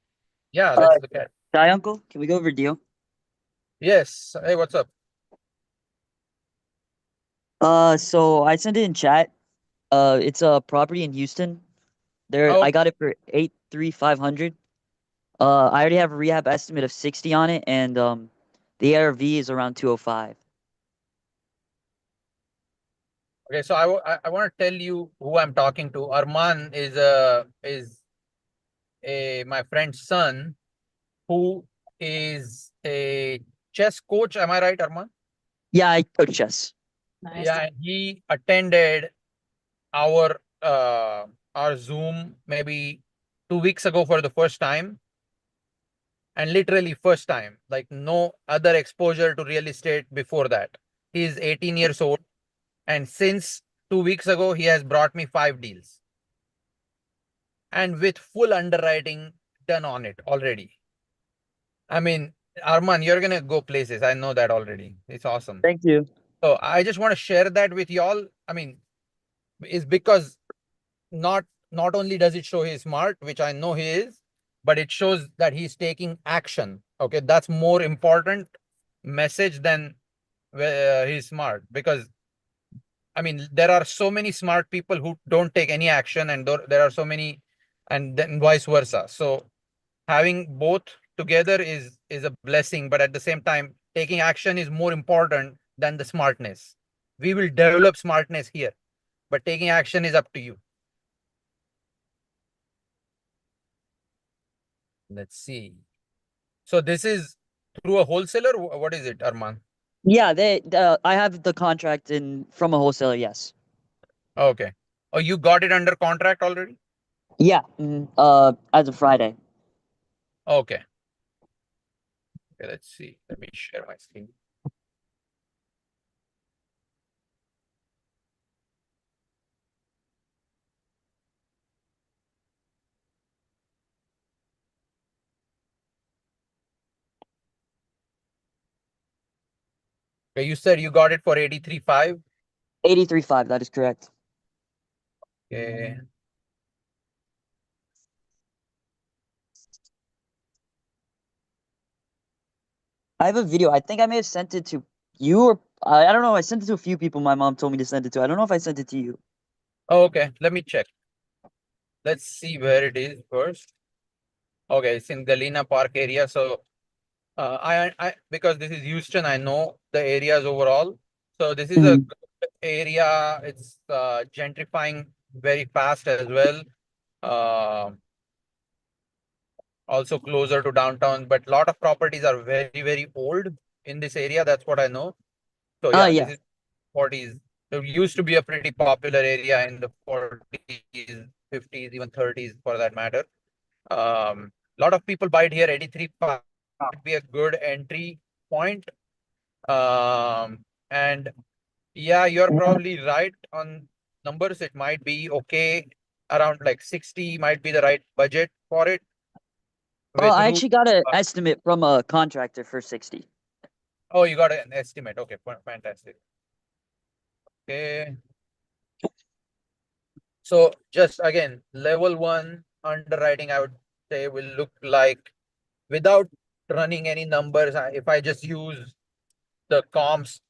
Yeah, let's look at it. Hi, Uncle. Can we go over deal? Yes. Hey, what's up? So I sent it in chat. It's a property in Houston. There, Oh, I got it for 8,350. I already have a rehab estimate of 60 on it, and the ARV is around 205. okay. So I want to tell you who I'm talking to. Arman is my friend's son, who is a chess coach. Am I right, Arman? Yeah, I coach chess. Nice. Yeah, and he attended our Zoom maybe 2 weeks ago for the first time. And literally first time, like no other exposure to real estate before that. He is 18 years old, and since 2 weeks ago, he has brought me 5 deals, and with full underwriting done on it already. I mean, Arman, you're gonna go places. I know that already. It's awesome. Thank you. So I just want to share that with y'all. I mean, is because not only does it show he's smart, which I know he is, but it shows that he's taking action. Okay, that's more important message than he's smart, because I mean there are so many smart people who don't take any action, and there are so many, and then vice versa. So having both together is a blessing, but at the same time taking action is more important than the smartness. We will develop smartness here, but taking action is up to you. Let's see. So this is through a wholesaler. What is it, Arman? Yeah, I have the contract in from a wholesaler. Yes. Okay. Oh, you got it under contract already? Yeah. As of Friday. Okay. Okay, let's see. Let me share my screen. Okay, you said you got it for 83.5. 83.5. That is correct. Okay. I have a video. I think I may have sent it to you, or I don't know. I sent it to a few people. My mom told me to send it to. I don't know if I sent it to you. Oh, okay. Let me check. Let's see where it is first. Okay, it's in Galena Park area. So I because this is Houston, I know the areas overall. So this is a Mhm. good area. It's gentrifying very fast as well. Also closer to downtown, but a lot of properties are very, very old in this area. That's what I know. So yeah, Yeah. this is 40s. It used to be a pretty popular area in the 40s, 50s, even 30s for that matter. A lot of people buy it here. 83 would be a good entry point. And yeah, you're probably right on numbers. It might be okay. Around like 60 might be the right budget for it. Oh, With I roof. actually got an estimate from a contractor for 60. Oh, you got an estimate. Okay, fantastic. Okay. So just again, level one underwriting, I would say will look like, without running any numbers, if I just use the comps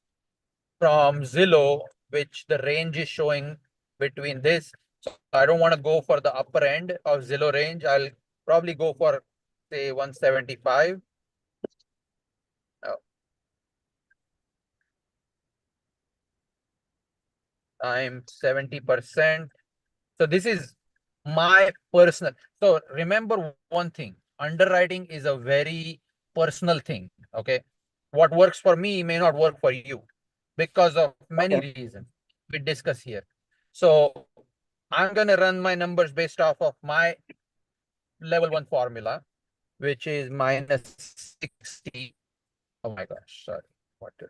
from Zillow, which the range is showing between this. So I don't want to go for the upper end of Zillow range. I'll probably go for say 175. Times 70%. So this is my personal. So remember one thing, underwriting is a very personal thing. Okay. What works for me may not work for you because of many reasons we discuss here. So I'm going to run my numbers based off of my level one formula, which is minus 60. Oh my gosh. Sorry. What did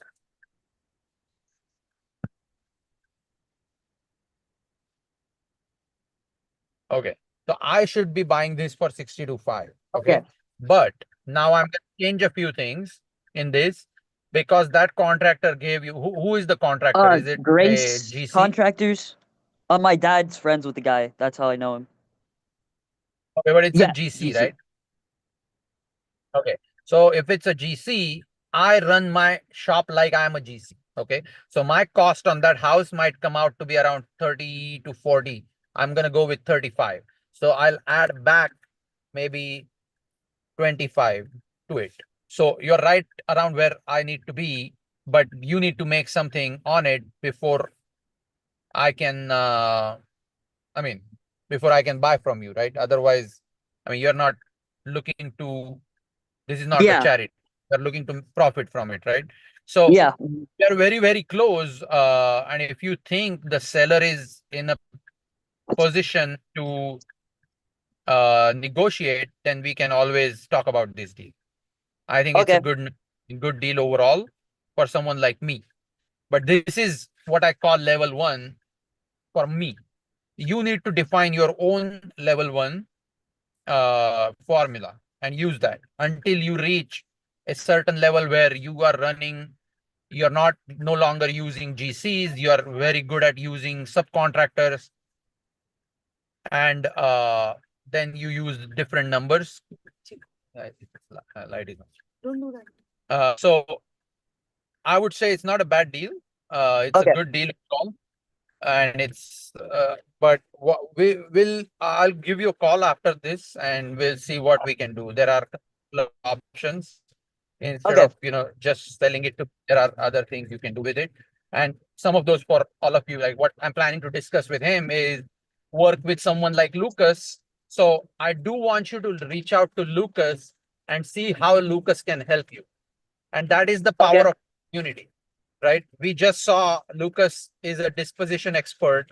Okay. So I should be buying this for 62.5. Okay. But now I'm going to change a few things in this, because that contractor gave you, who is the contractor? Is it a Grace GC? contractors. My dad's friends with the guy. That's how I know him. Okay, but it's a Yeah, GC, GC. right? Okay. So if it's a GC, I run my shop like I'm a GC. Okay. So my cost on that house might come out to be around 30 to 40. I'm going to go with 35. So I'll add back maybe 25 to it. So you're right around where I need to be, but you need to make something on it before I can, I mean, before I can buy from you, right? Otherwise, I mean, you're not looking to, this is not a Yeah. charity. You're looking to profit from it, right? So Yeah. we are very, very close. And if you think the seller is in a position to negotiate, then we can always talk about this deal. I think it's a Okay. good deal overall for someone like me. But this is what I call level one for me. You need to define your own level one formula and use that until you reach a certain level where you are running, you're not no longer using GCs, you are very good at using subcontractors, and then you use different numbers. Light is on. Don't do that. So I would say it's not a bad deal. It's a Okay. good deal overall, and it's but what we will I'll give you a call after this, and we'll see what we can do. There are a couple of options instead Okay. of just selling it to. There are other things you can do with it, and some of those for all of you. Like what I'm planning to discuss with him is work with someone like Lucas. So I do want you to reach out to Lucas and see how Lucas can help you. And that is the Okay. power of community, right? We just saw Lucas is a disposition expert.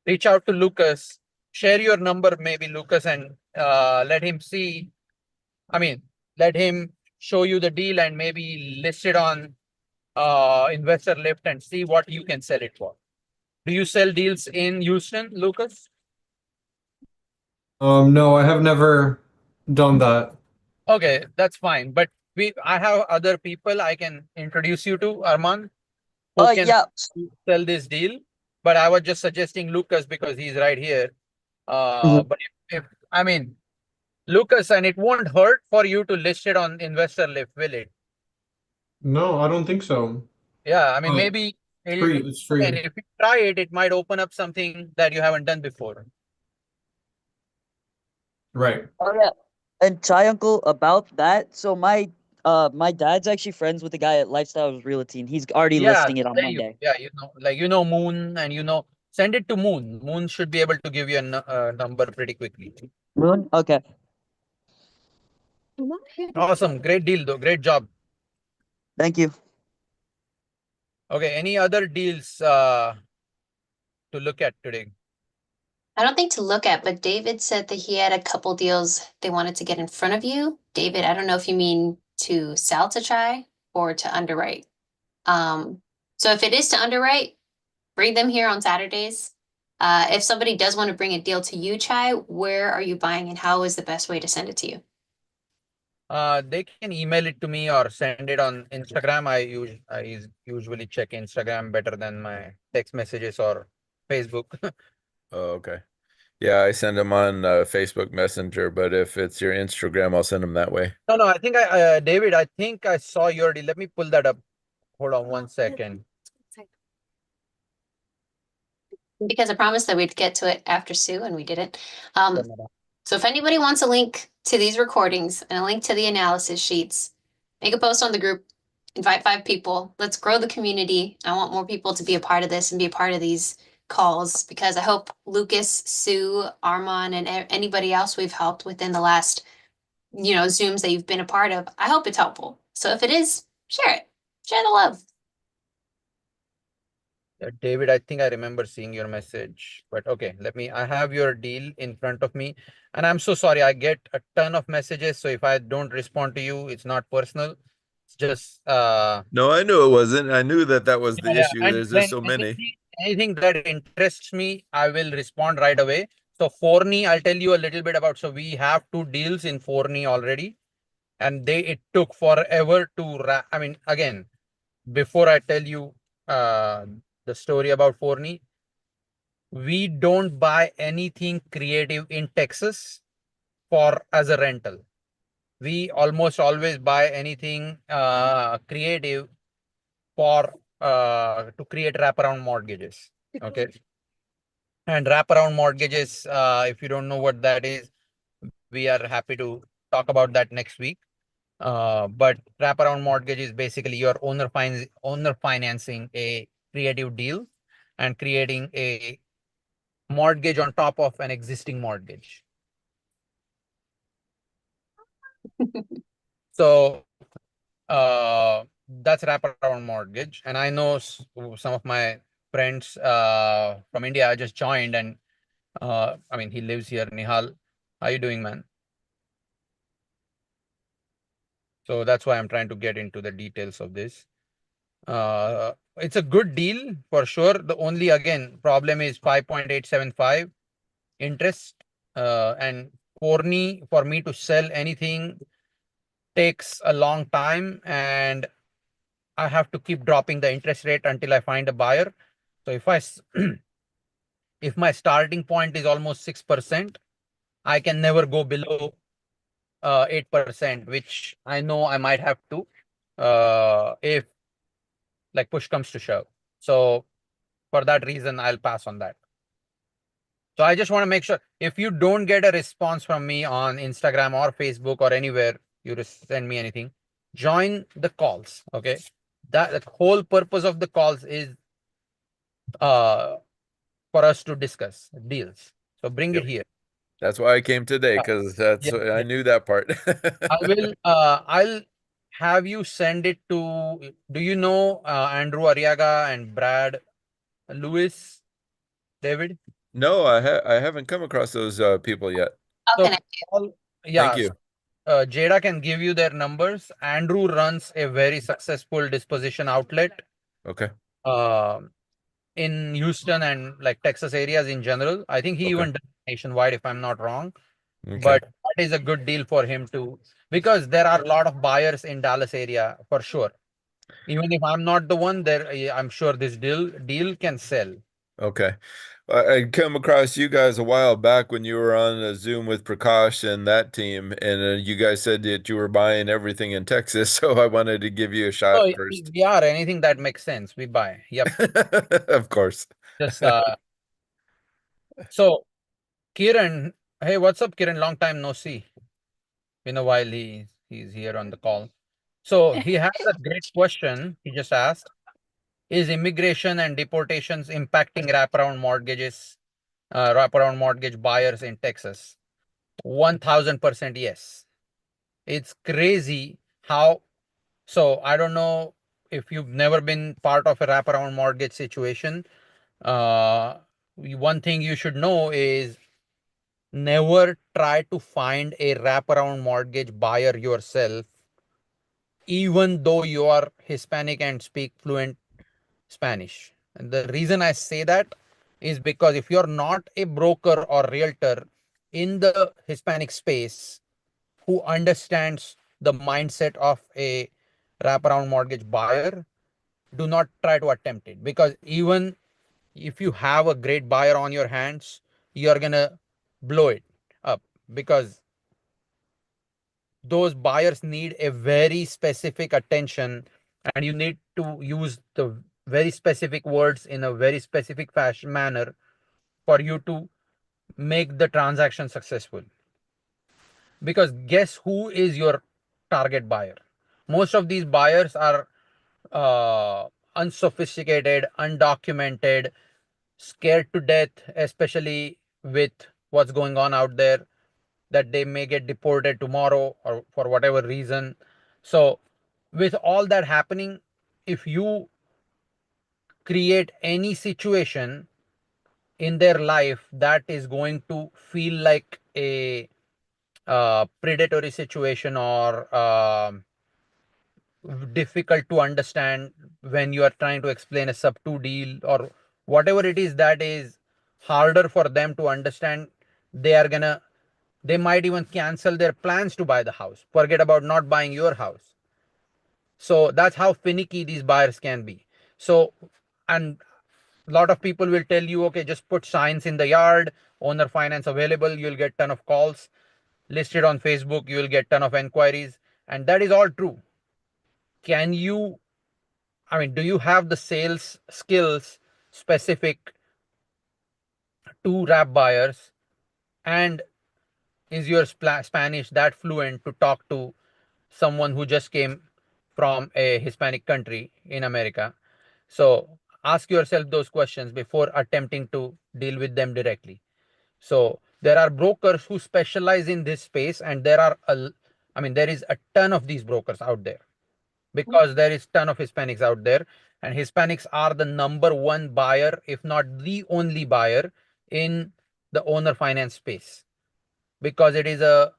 Reach out to Lucas, share your number, maybe Lucas, and let him see. I mean, let him show you the deal and maybe list it on Investor Lift and see what you can sell it for. Do you sell deals in Houston, Lucas? No, I have never done that. Okay, that's fine. But I have other people I can introduce you to, Arman, who can Yeah. sell this deal. But I was just suggesting Lucas because he's right here. Mhm. But if I mean Lucas, and it won't hurt for you to list it on Investor Lift, will it? No, I don't think so. Yeah, I mean Oh, maybe free. It's free. and if you try it, it might open up something that you haven't done before. Right. Oh yeah. And Chai Uncle, about that. So my dad's actually friends with the guy at Lifestyle Realty, and he's already Yeah, listing it on there you Monday. yeah, like Moon, and send it to Moon. Moon should be able to give you a number pretty quickly. Moon? Okay. Awesome, great deal though, great job. Thank you. Okay, any other deals to look at today? I don't think to look at, but David said that he had a couple deals they wanted to get in front of you. David, I don't know if you mean to sell to Chai or to underwrite. So if it is to underwrite, bring them here on Saturdays. If somebody does want to bring a deal to you, Chai, where are you buying and how is the best way to send it to you? They can email it to me or send it on Instagram. I usually check Instagram better than my text messages or Facebook. Oh, okay. Yeah, I send them on Facebook Messenger, but if it's your Instagram, I'll send them that way. No, I think David, I think I saw your deal. Let me pull that up. Hold on 1 second. Because I promised that we'd get to it after Sue and we didn't. So if anybody wants a link to these recordings and a link to the analysis sheets, make a post on the group, invite 5 people. Let's grow the community. I want more people to be a part of this and be a part of these calls because I hope Lucas, Sue, Armand, and anybody else we've helped within the last, Zooms that you've been a part of, I hope it's helpful. So if it is, share it. Share the love. David, I think I remember seeing your message, but okay, I have your deal in front of me, and I'm so sorry. I get a ton of messages, so if I don't respond to you, it's not personal. It's just, No, I knew it wasn't. I knew that was the yeah, issue. and There's just then so many. anything that interests me, I will respond right away. So Forney, I'll tell you a little bit about. So we have 2 deals in Forney already, and it took forever to I mean, again, before I tell you the story about Forney, we don't buy anything creative in Texas for as a rental. We almost always buy anything creative for to create wraparound mortgages. Okay. And wraparound mortgages, if you don't know what that is, we are happy to talk about that next week. But wraparound mortgage is basically your owner financing a creative deal and creating a mortgage on top of an existing mortgage. So that's wraparound mortgage. And I know some of my friends from India just joined, and I mean, he lives here, Nihal. How you doing, man? So that's why I'm trying to get into the details of this. It's a good deal for sure. The only, again, problem is 5.875 interest. And for me to sell anything takes a long time, and I have to keep dropping the interest rate until I find a buyer. So if my starting point is almost 6%, I can never go below 8%, which I know I might have to if like push comes to shove. So for that reason, I'll pass on that. So I just want to make sure if you don't get a response from me on Instagram or Facebook or anywhere, you just send me anything, join the calls. Okay. That the whole purpose of the calls is uh for us to discuss deals. So bring it Yep. here. That's why I came today, because Yeah, I yeah. knew that part. I'll have you send it to, do you know Andrew Ariaga and Brad Lewis, David? No, I haven't come across those people yet. I'll So connect you. Thank yeah, you. Jada can give you their numbers. Andrew runs a very successful disposition outlet Okay. um in Houston and like Texas areas in general. I think he Okay. even does nationwide, if I'm not wrong. Okay. But that is a good deal for him too, because there are a lot of buyers in Dallas area for sure. Even if I'm not the one there, I'm sure this deal can sell. Okay. I'd come across you guys a while back when you were on a Zoom with Prakash and that team, and you guys said that you were buying everything in Texas, so I wanted to give you a So shot first. we are anything that makes sense, we buy. Yep. Of course. Just so Kiran, hey, what's up, Kiran? Long time no see. Been a while he's here on the call. So he has a great question. He just asked, is immigration and deportations impacting wraparound mortgage buyers in Texas? 1000% yes. It's crazy how, so I don't know if you've never been part of a wraparound mortgage situation. One thing you should know is never try to find a wraparound mortgage buyer yourself, even though you are Hispanic and speak fluent Spanish. And the reason I say that is because if you're not a broker or realtor in the Hispanic space who understands the mindset of a wraparound mortgage buyer, do not try to attempt it, because even if you have a great buyer on your hands, you're gonna blow it up, because those buyers need a very specific attention, and you need to use the very specific words in a very specific fashion manner for you to make the transaction successful. Because guess who is your target buyer? Most of these buyers are unsophisticated, undocumented, scared to death, especially with what's going on out there, that they may get deported tomorrow or for whatever reason. So, with all that happening, if you create any situation in their life that is going to feel like a predatory situation, or difficult to understand when you are trying to explain a sub 2 deal, or whatever it is that is harder for them to understand, they are gonna, they might even cancel their plans to buy the house, forget about not buying your house. So that's how finicky these buyers can be. So, and a lot of people will tell you, okay, just put signs in the yard, owner finance available, you'll get ton of calls. Listed on Facebook, you will get ton of inquiries, and that is all true. Can you, I mean, do you have the sales skills specific to wrap buyers? And is your Spanish that fluent to talk to someone who just came from a Hispanic country in America? So ask yourself those questions before attempting to deal with them directly. So there are brokers who specialize in this space, and there are, I mean, there is a ton of these brokers out there. because there is ton of Hispanics out there, and Hispanics are the number one buyer, if not the only buyer in the owner finance space, because it is a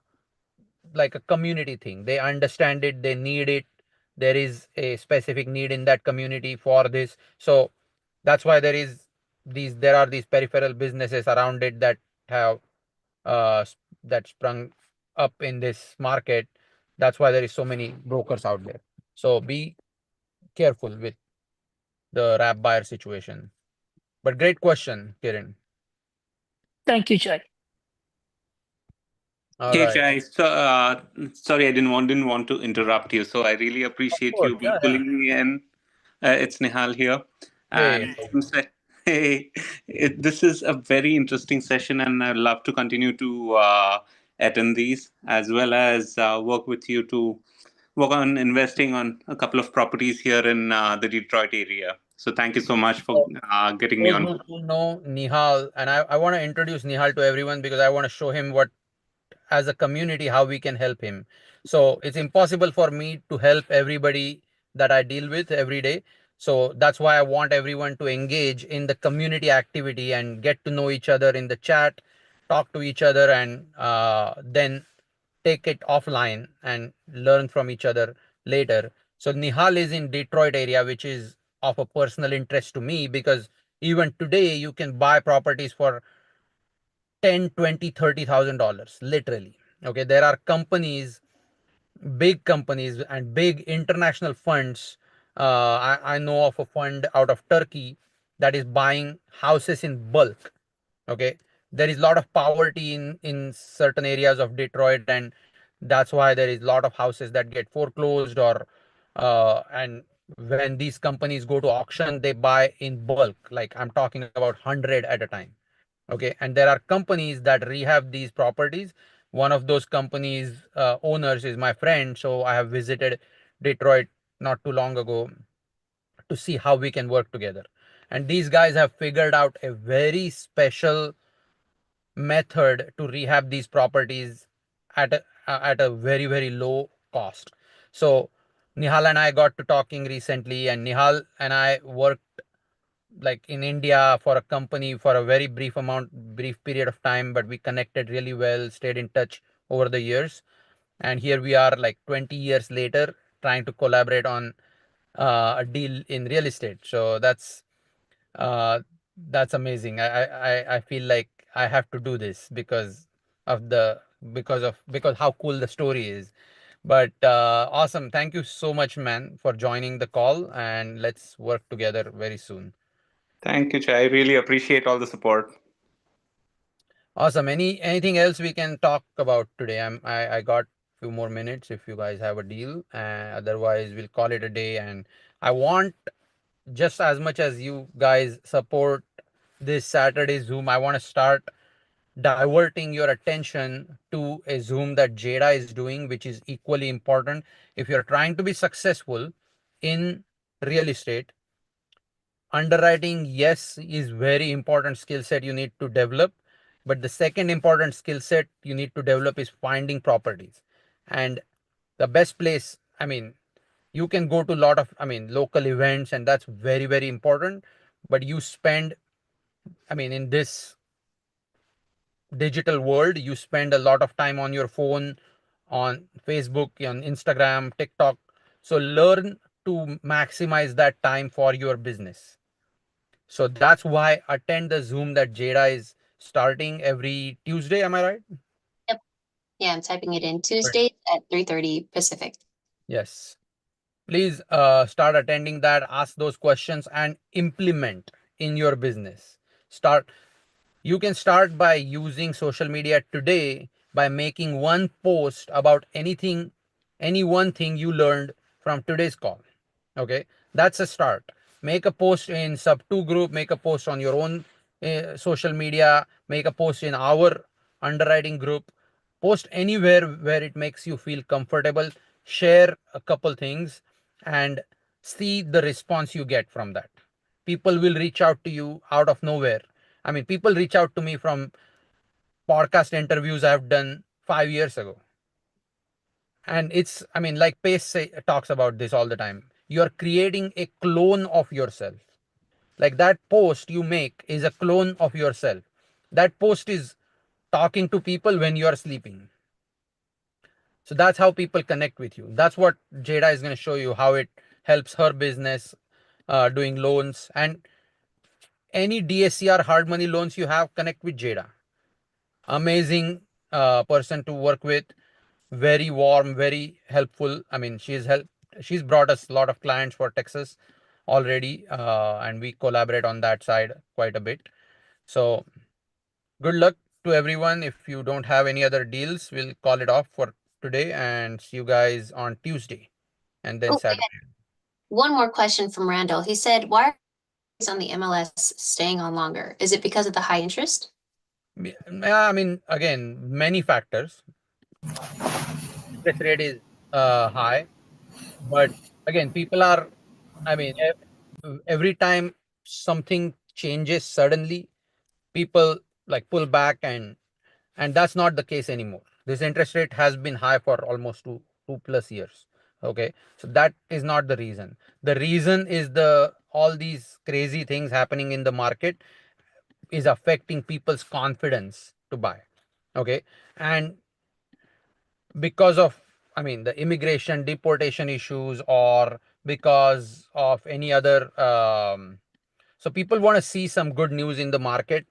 like a community thing. They understand it, they need it. There is a specific need in that community for this. So that's why there are these peripheral businesses around it that have that sprung up in this market. That's why there is so many brokers out there. So be careful with the wrap buyer situation. But great question, Kiran. Thank you, Chai. All Hey right. Jai, so, sorry, I didn't want to interrupt you. So I really Of appreciate course. you Yeah, yeah. pulling me in. It's Nihal here, Hey. and hey, this is a very interesting session, and I'd love to continue to attend these as well as work with you to work on investing on a couple of properties here in the Detroit area. So thank you so much for getting me Those on. who know Nihal, and I want to introduce Nihal to everyone because I want to show him what, as a community, how we can help him. So it's impossible for me to help everybody that I deal with every day. So that's why I want everyone to engage in the community activity and get to know each other in the chat, talk to each other, and then take it offline and learn from each other later. So Nihal is in Detroit area, which is of a personal interest to me because even today you can buy properties for 10, 20, $30,000 literally. Okay, there are companies, big companies and big international funds. I know of a fund out of Turkey that is buying houses in bulk. Okay, there is a lot of poverty in certain areas of Detroit, and that's why there is a lot of houses that get foreclosed, or and when these companies go to auction, they buy in bulk, like I'm talking about 100 at a time. Okay, and there are companies that rehab these properties. One of those companies owners is my friend, so I have visited Detroit not too long ago to see how we can work together. And these guys have figured out a very special method to rehab these properties at a very very low cost. So Nihal and I got to talking recently, and Nihal and I worked like in India for a company for a very brief period of time, but we connected really well, stayed in touch over the years. And here we are like 20 years later trying to collaborate on a deal in real estate. So uh, that's amazing. I feel like I have to do this of the because how cool the story is. But awesome. Thank you so much, man, for joining the call, and let's work together very soon. Thank you, Chai. I really appreciate all the support. Awesome. Anything else we can talk about today? I got few more minutes if you guys have a deal. Otherwise, we'll call it a day. And I want, just as much as you guys support this Saturday Zoom, I want to start diverting your attention to a Zoom that Jada is doing, which is equally important. If you're trying to be successful in real estate, underwriting, yes, is very important skill set you need to develop. But the second important skill set you need to develop is finding properties. And the best place, I mean, you can go to a lot of, I mean, local events, and that's very, very important. But you spend, I mean, in this digital world, you spend a lot of time on your phone, on Facebook, on Instagram, TikTok. So learn to maximize that time for your business. So that's why attend the Zoom that Jada is starting every Tuesday. Am I right? Yep. Yeah, I'm typing it in Tuesdays at 3:30 Pacific. Yes. Please start attending that, ask those questions, and implement in your business. Start. You can start by using social media today by making one post about anything, any one thing you learned from today's call. Okay, that's a start. Make a post in sub 2 group, make a post on your own social media, make a post in our underwriting group, post anywhere where it makes you feel comfortable, share a couple things, and see the response you get from that. People will reach out to you out of nowhere. I mean, people reach out to me from podcast interviews I've done 5 years ago. and it's, I mean, like talks about this all the time. You're creating a clone of yourself. Like that post you make is a clone of yourself. That post is talking to people when you are sleeping. So that's how people connect with you. That's what Jada is going to show you, how it helps her business doing loans. And any DSCR hard money loans you have, connect with Jada. Amazing person to work with. Very warm, very helpful. I mean, she's brought us a lot of clients for Texas already, and we collaborate on that side quite a bit. So good luck to everyone. If you don't have any other deals, we'll call it off for today and see you guys on Tuesday and then Oh, Saturday. one more question from Randall. He said, "Why are rates on the MLS staying on longer? Is it because of the high interest?" Yeah, I mean, again, many factors. Interest rate is high, but again, people are, I mean, every time something changes suddenly, people like pull back, and that's not the case anymore. This interest rate has been high for almost two plus years. Okay, so that is not the reason. The reason is the all these crazy things happening in the market is affecting people's confidence to buy. Okay, and because of, I mean, the immigration deportation issues, or because of any other so people want to see some good news in the market,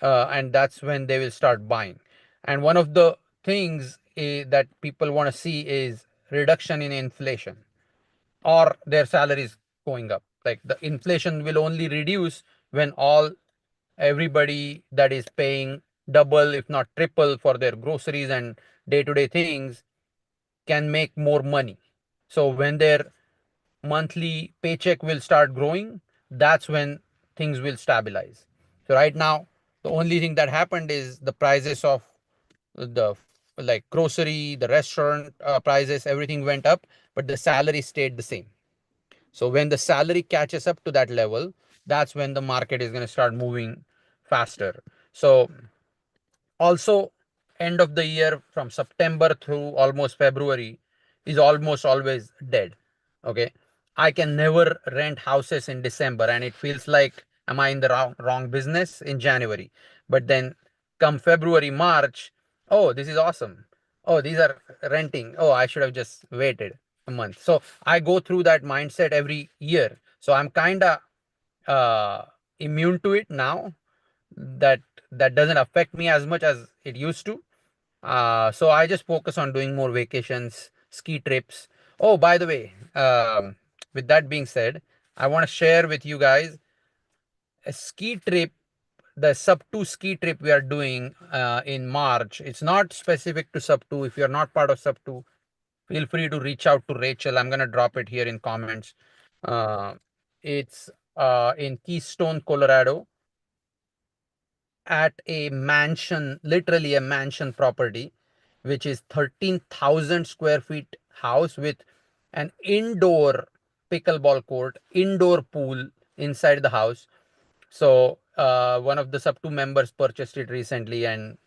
and that's when they will start buying. And one of the things that people want to see is reduction in inflation or their salaries going up. Like the inflation will only reduce when all everybody that is paying double if not triple for their groceries and day-to-day things can make more money. So when their monthly paycheck will start growing, that's when things will stabilize. So right now, the only thing that happened is the prices of the like grocery, the restaurant prices, everything went up, but the salary stayed the same. So when the salary catches up to that level, that's when the market is going to start moving faster. So also, end of the year from September through almost February is almost always dead. Okay, I can never rent houses in December, and it feels like am I in the wrong business in January. But then come February, March, oh, this is awesome. Oh, these are renting. Oh, I should have just waited a month. So I go through that mindset every year. So I'm kind of uh, immune to it now. That doesn't affect me as much as it used to. So I just focus on doing more vacations, ski trips. Oh, by the way, with that being said, I want to share with you guys a ski trip, the sub 2 ski trip we are doing in March. It's not specific to sub 2. If you're not part of sub 2, feel free to reach out to Rachel. I'm going to drop it here in comments. It's in Keystone, Colorado, at a mansion, literally a mansion property, which is 13,000 square feet house with an indoor pickleball court, indoor pool inside the house. So one of the sub 2 members purchased it recently and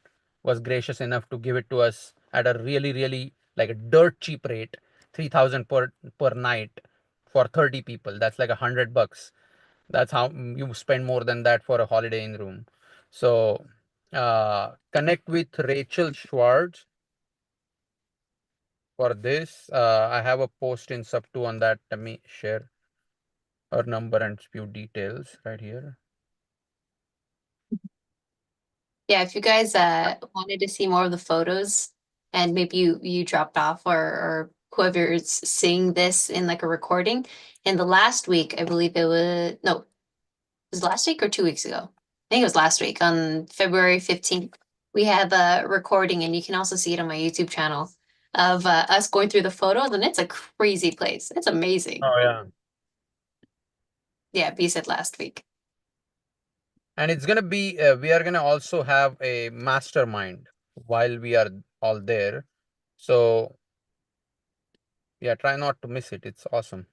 was gracious enough to give it to us at a really, really like a dirt cheap rate, 3,000 per night for 30 people. That's like $100. That's how you spend more than that for a holiday in room. So connect with Rachel Schwartz for this. I have a post in sub 2 on that. Let me share her number and few details right here. Yeah, if you guys wanted to see more of the photos and maybe you dropped off or whoever's seeing this in like a recording, in the last week, I believe it was no, it was last week or 2 weeks ago. I think it was last week on February 15th. We have a recording and you can also see it on my YouTube channel of us going through the photos, and it's a crazy place. It's amazing. Oh yeah. Yeah, B said last week. And it's gonna be we are gonna also have a mastermind while we are all there. So yeah, try not to miss it. It's awesome.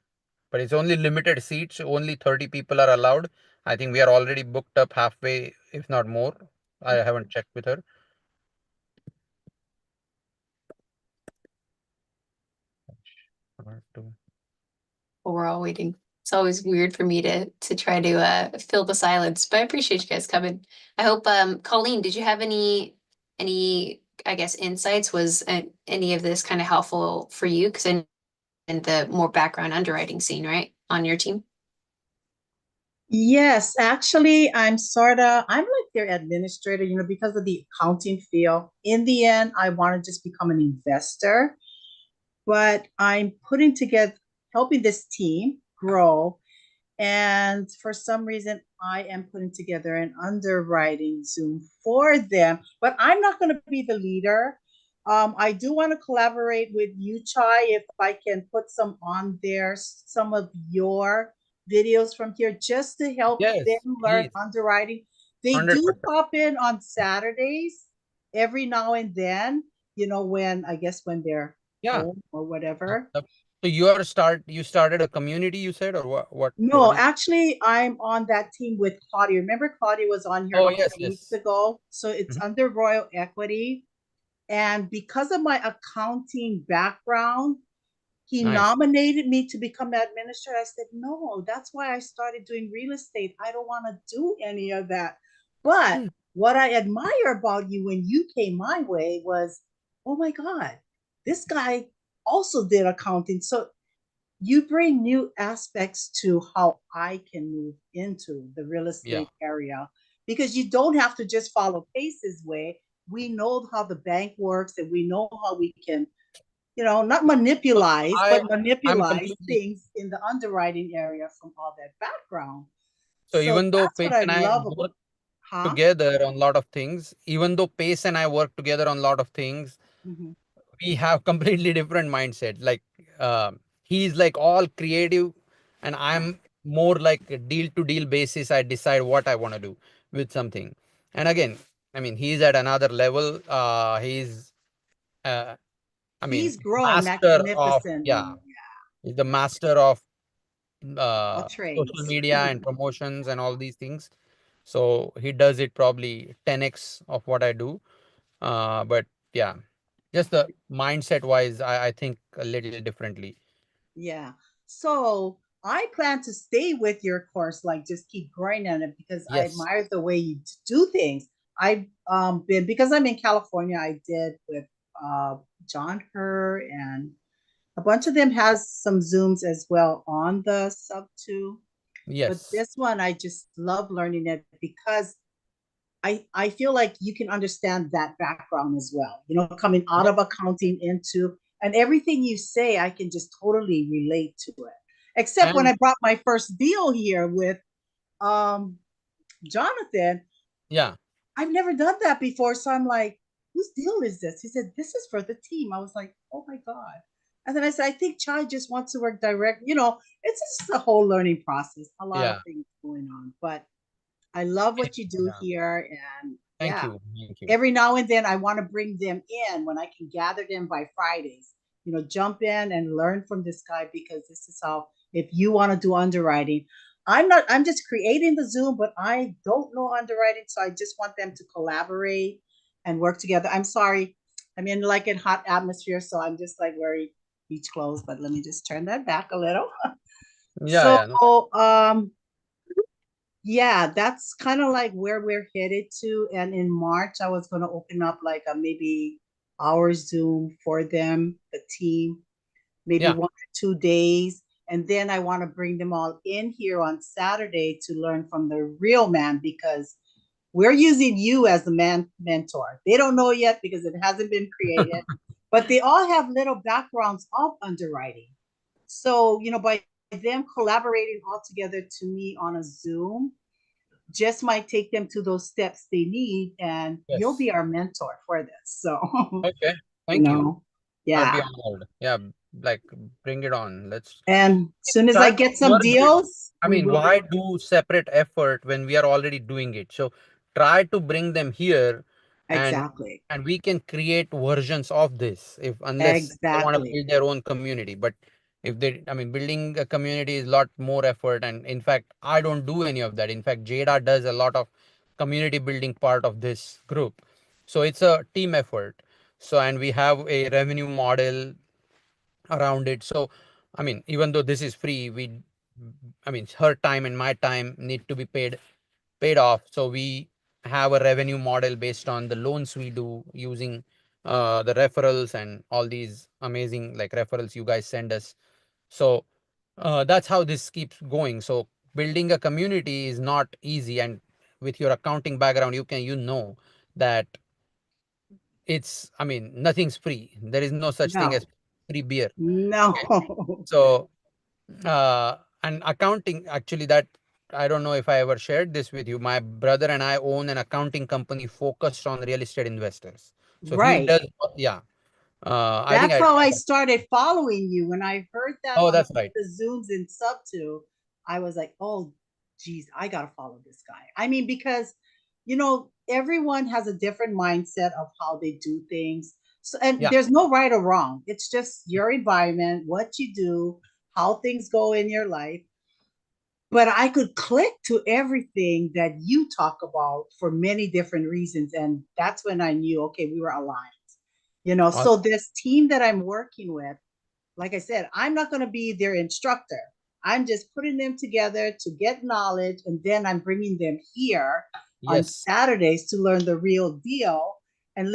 But it's only limited seats, only 30 people are allowed. I think we are already booked up halfway, if not more. I haven't checked with her. Well, we're all waiting. It's always weird for me to try to fill the silence, but I appreciate you guys coming. I hope Colleen, did you have any I guess insights? Was any of this kind of helpful for you? Because in the more background underwriting scene, right, on your team? Yes, actually, I'm like their administrator, because of the accounting field. In the end, I want to just become an investor, but I'm helping this team grow. And for some reason, I am putting together an underwriting Zoom for them, but I'm not going to be the leader. I do want to collaborate with you, Chai, if I can put some on there, some of your videos from here, just to help Yes, them learn please. underwriting. They do 100%. pop in on Saturdays every now and then, when they're Yeah. home or whatever. So you started a community, you said, or what? No, actually, I'm on that team with Claudia. Remember, Claudia was on here Oh, a couple yes, of weeks yes. ago. So it's under Royal Equity. And because of my accounting background, he Nice. nominated me to become administrator. I said, no, that's why I started doing real estate. I don't want to do any of that. But what I admire about you when you came my way was, oh my God, this guy also did accounting. So you bring new aspects to how I can move into the real estate area, because you don't have to just follow Pace's way. We know how the bank works, and we know how we can, not manipulate, but I'm manipulate completely. things in the underwriting area from all that background. So So even though that's what Pace I and I love about, work together on a lot of things, even though Pace and I work together on a lot of things, Mhm. we have completely different mindset. Like he's like all creative, and I'm more like a deal to deal basis. I decide what I want to do with something. And again, I mean, he's at another level. He's He's grown master of, magnificently. he's the master of All social trades. media and promotions and all these things. So he does it probably 10x of what I do. But yeah, just the mindset wise, I think a little differently. Yeah. So I plan to stay with your course, like just keep growing on it, because I Yes. admire the way you do things. I've been, because I'm in California, I did with John Herr, and a bunch of them has some Zooms as well on the sub too. But Yes. this one, I just love learning it because I feel like you can understand that background as well. Coming out of accounting into, and everything you say, I can just totally relate to it. Except when And I brought my first deal here with um Jonathan, yeah, I've never done that before. So I'm like, whose deal is this? He said, this is for the team. I was like, oh my God. And then I said, I think Chai just wants to work direct. It's just a whole learning process, a lot of yeah. things going on. But I love what you do Yeah. here. And Thank yeah, you. Thank you. every now and then I want to bring them in when I can gather them by Fridays. Jump in and learn from this guy, because this is how, if you want to do underwriting, I'm just creating the Zoom, but I don't know underwriting. So I just want them to collaborate and work together. I'm sorry. I'm in like a hot atmosphere. So I'm just like wearing beach clothes, but let me just turn that back a little. Yeah. So, yeah, that's kind of like where we're headed to. And in March, I was going to open up like a maybe hour Zoom for them, the team, maybe Yeah. 1 or 2 days. And then I want to bring them all in here on Saturday to learn from the real man, because we're using you as the mentor. They don't know yet because it hasn't been created, but they all have little backgrounds of underwriting. So, by them collaborating all together to me on a Zoom just might take them to those steps they need, and you'll Yes. be our mentor for this. So, Okay. Thank you. I'd be yeah. honored. Yeah. Like bring it on. Let's And soon as try I to get some merge it. deals, I we mean, will. why do separate effort when we are already doing it? So try to bring them here, and Exactly. we can create versions of this, if unless they want to Exactly. build their own community. But if they, I mean, building a community is a lot more effort, and in fact, I don't do any of that. In fact, Jada does a lot of community building part of this group. So it's a team effort. So, and we have a revenue model around it. So I mean, even though this is free, I mean, her time and my time need to be paid off. So we have a revenue model based on the loans we do using the referrals and all these amazing like referrals you guys send us. So that's how this keeps going. So building a community is not easy, and with your accounting background, you know that it's, I mean, nothing's free. There is no such thing No, as free beer. no. So and accounting, actually, that I don't know if I ever shared this with you. My brother and I own an accounting company focused on real estate investors. So he Right. does, yeah. I think That's I, how I started following you. When I heard that oh, on that's right. the Zooms and Sub2, I was like, oh, geez, I got to follow this guy. I mean, because, everyone has a different mindset of how they do things. So, and Yeah. there's no right or wrong. It's just your environment, what you do, how things go in your life. But I could click to everything that you talk about for many different reasons. And that's when I knew, okay, we were aligned. So Awesome. this team that I'm working with, like I said, I'm not going to be their instructor. I'm just putting them together to get knowledge, and then I'm bringing them here on Yes. Saturdays to learn the real deal, and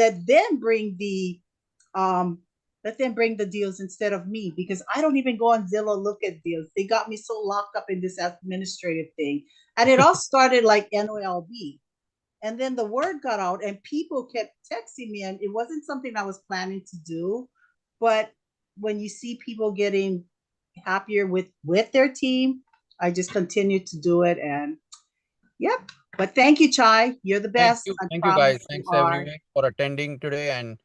um let them bring the deals instead of me, because I don't even go on Zillow look at deals. They got me so locked up in this administrative thing. And it all started like NOLB. And then the word got out and people kept texting me, and it wasn't something I was planning to do. But when you see people getting happier with their team, I just continue to do it. And yep. But thank you, Chai. You're the best. I Thank you promise guys. you Thanks are. everyone for attending today, and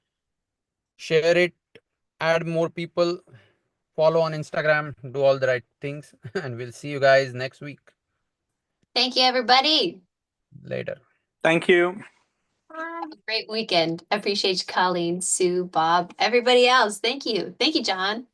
share it, add more people, follow on Instagram, do all the right things, and we'll see you guys next week. Thank you, everybody. Later. Thank you. Have a great weekend. I appreciate you, Colleen, Sue, Bob, everybody else. Thank you. Thank you, John.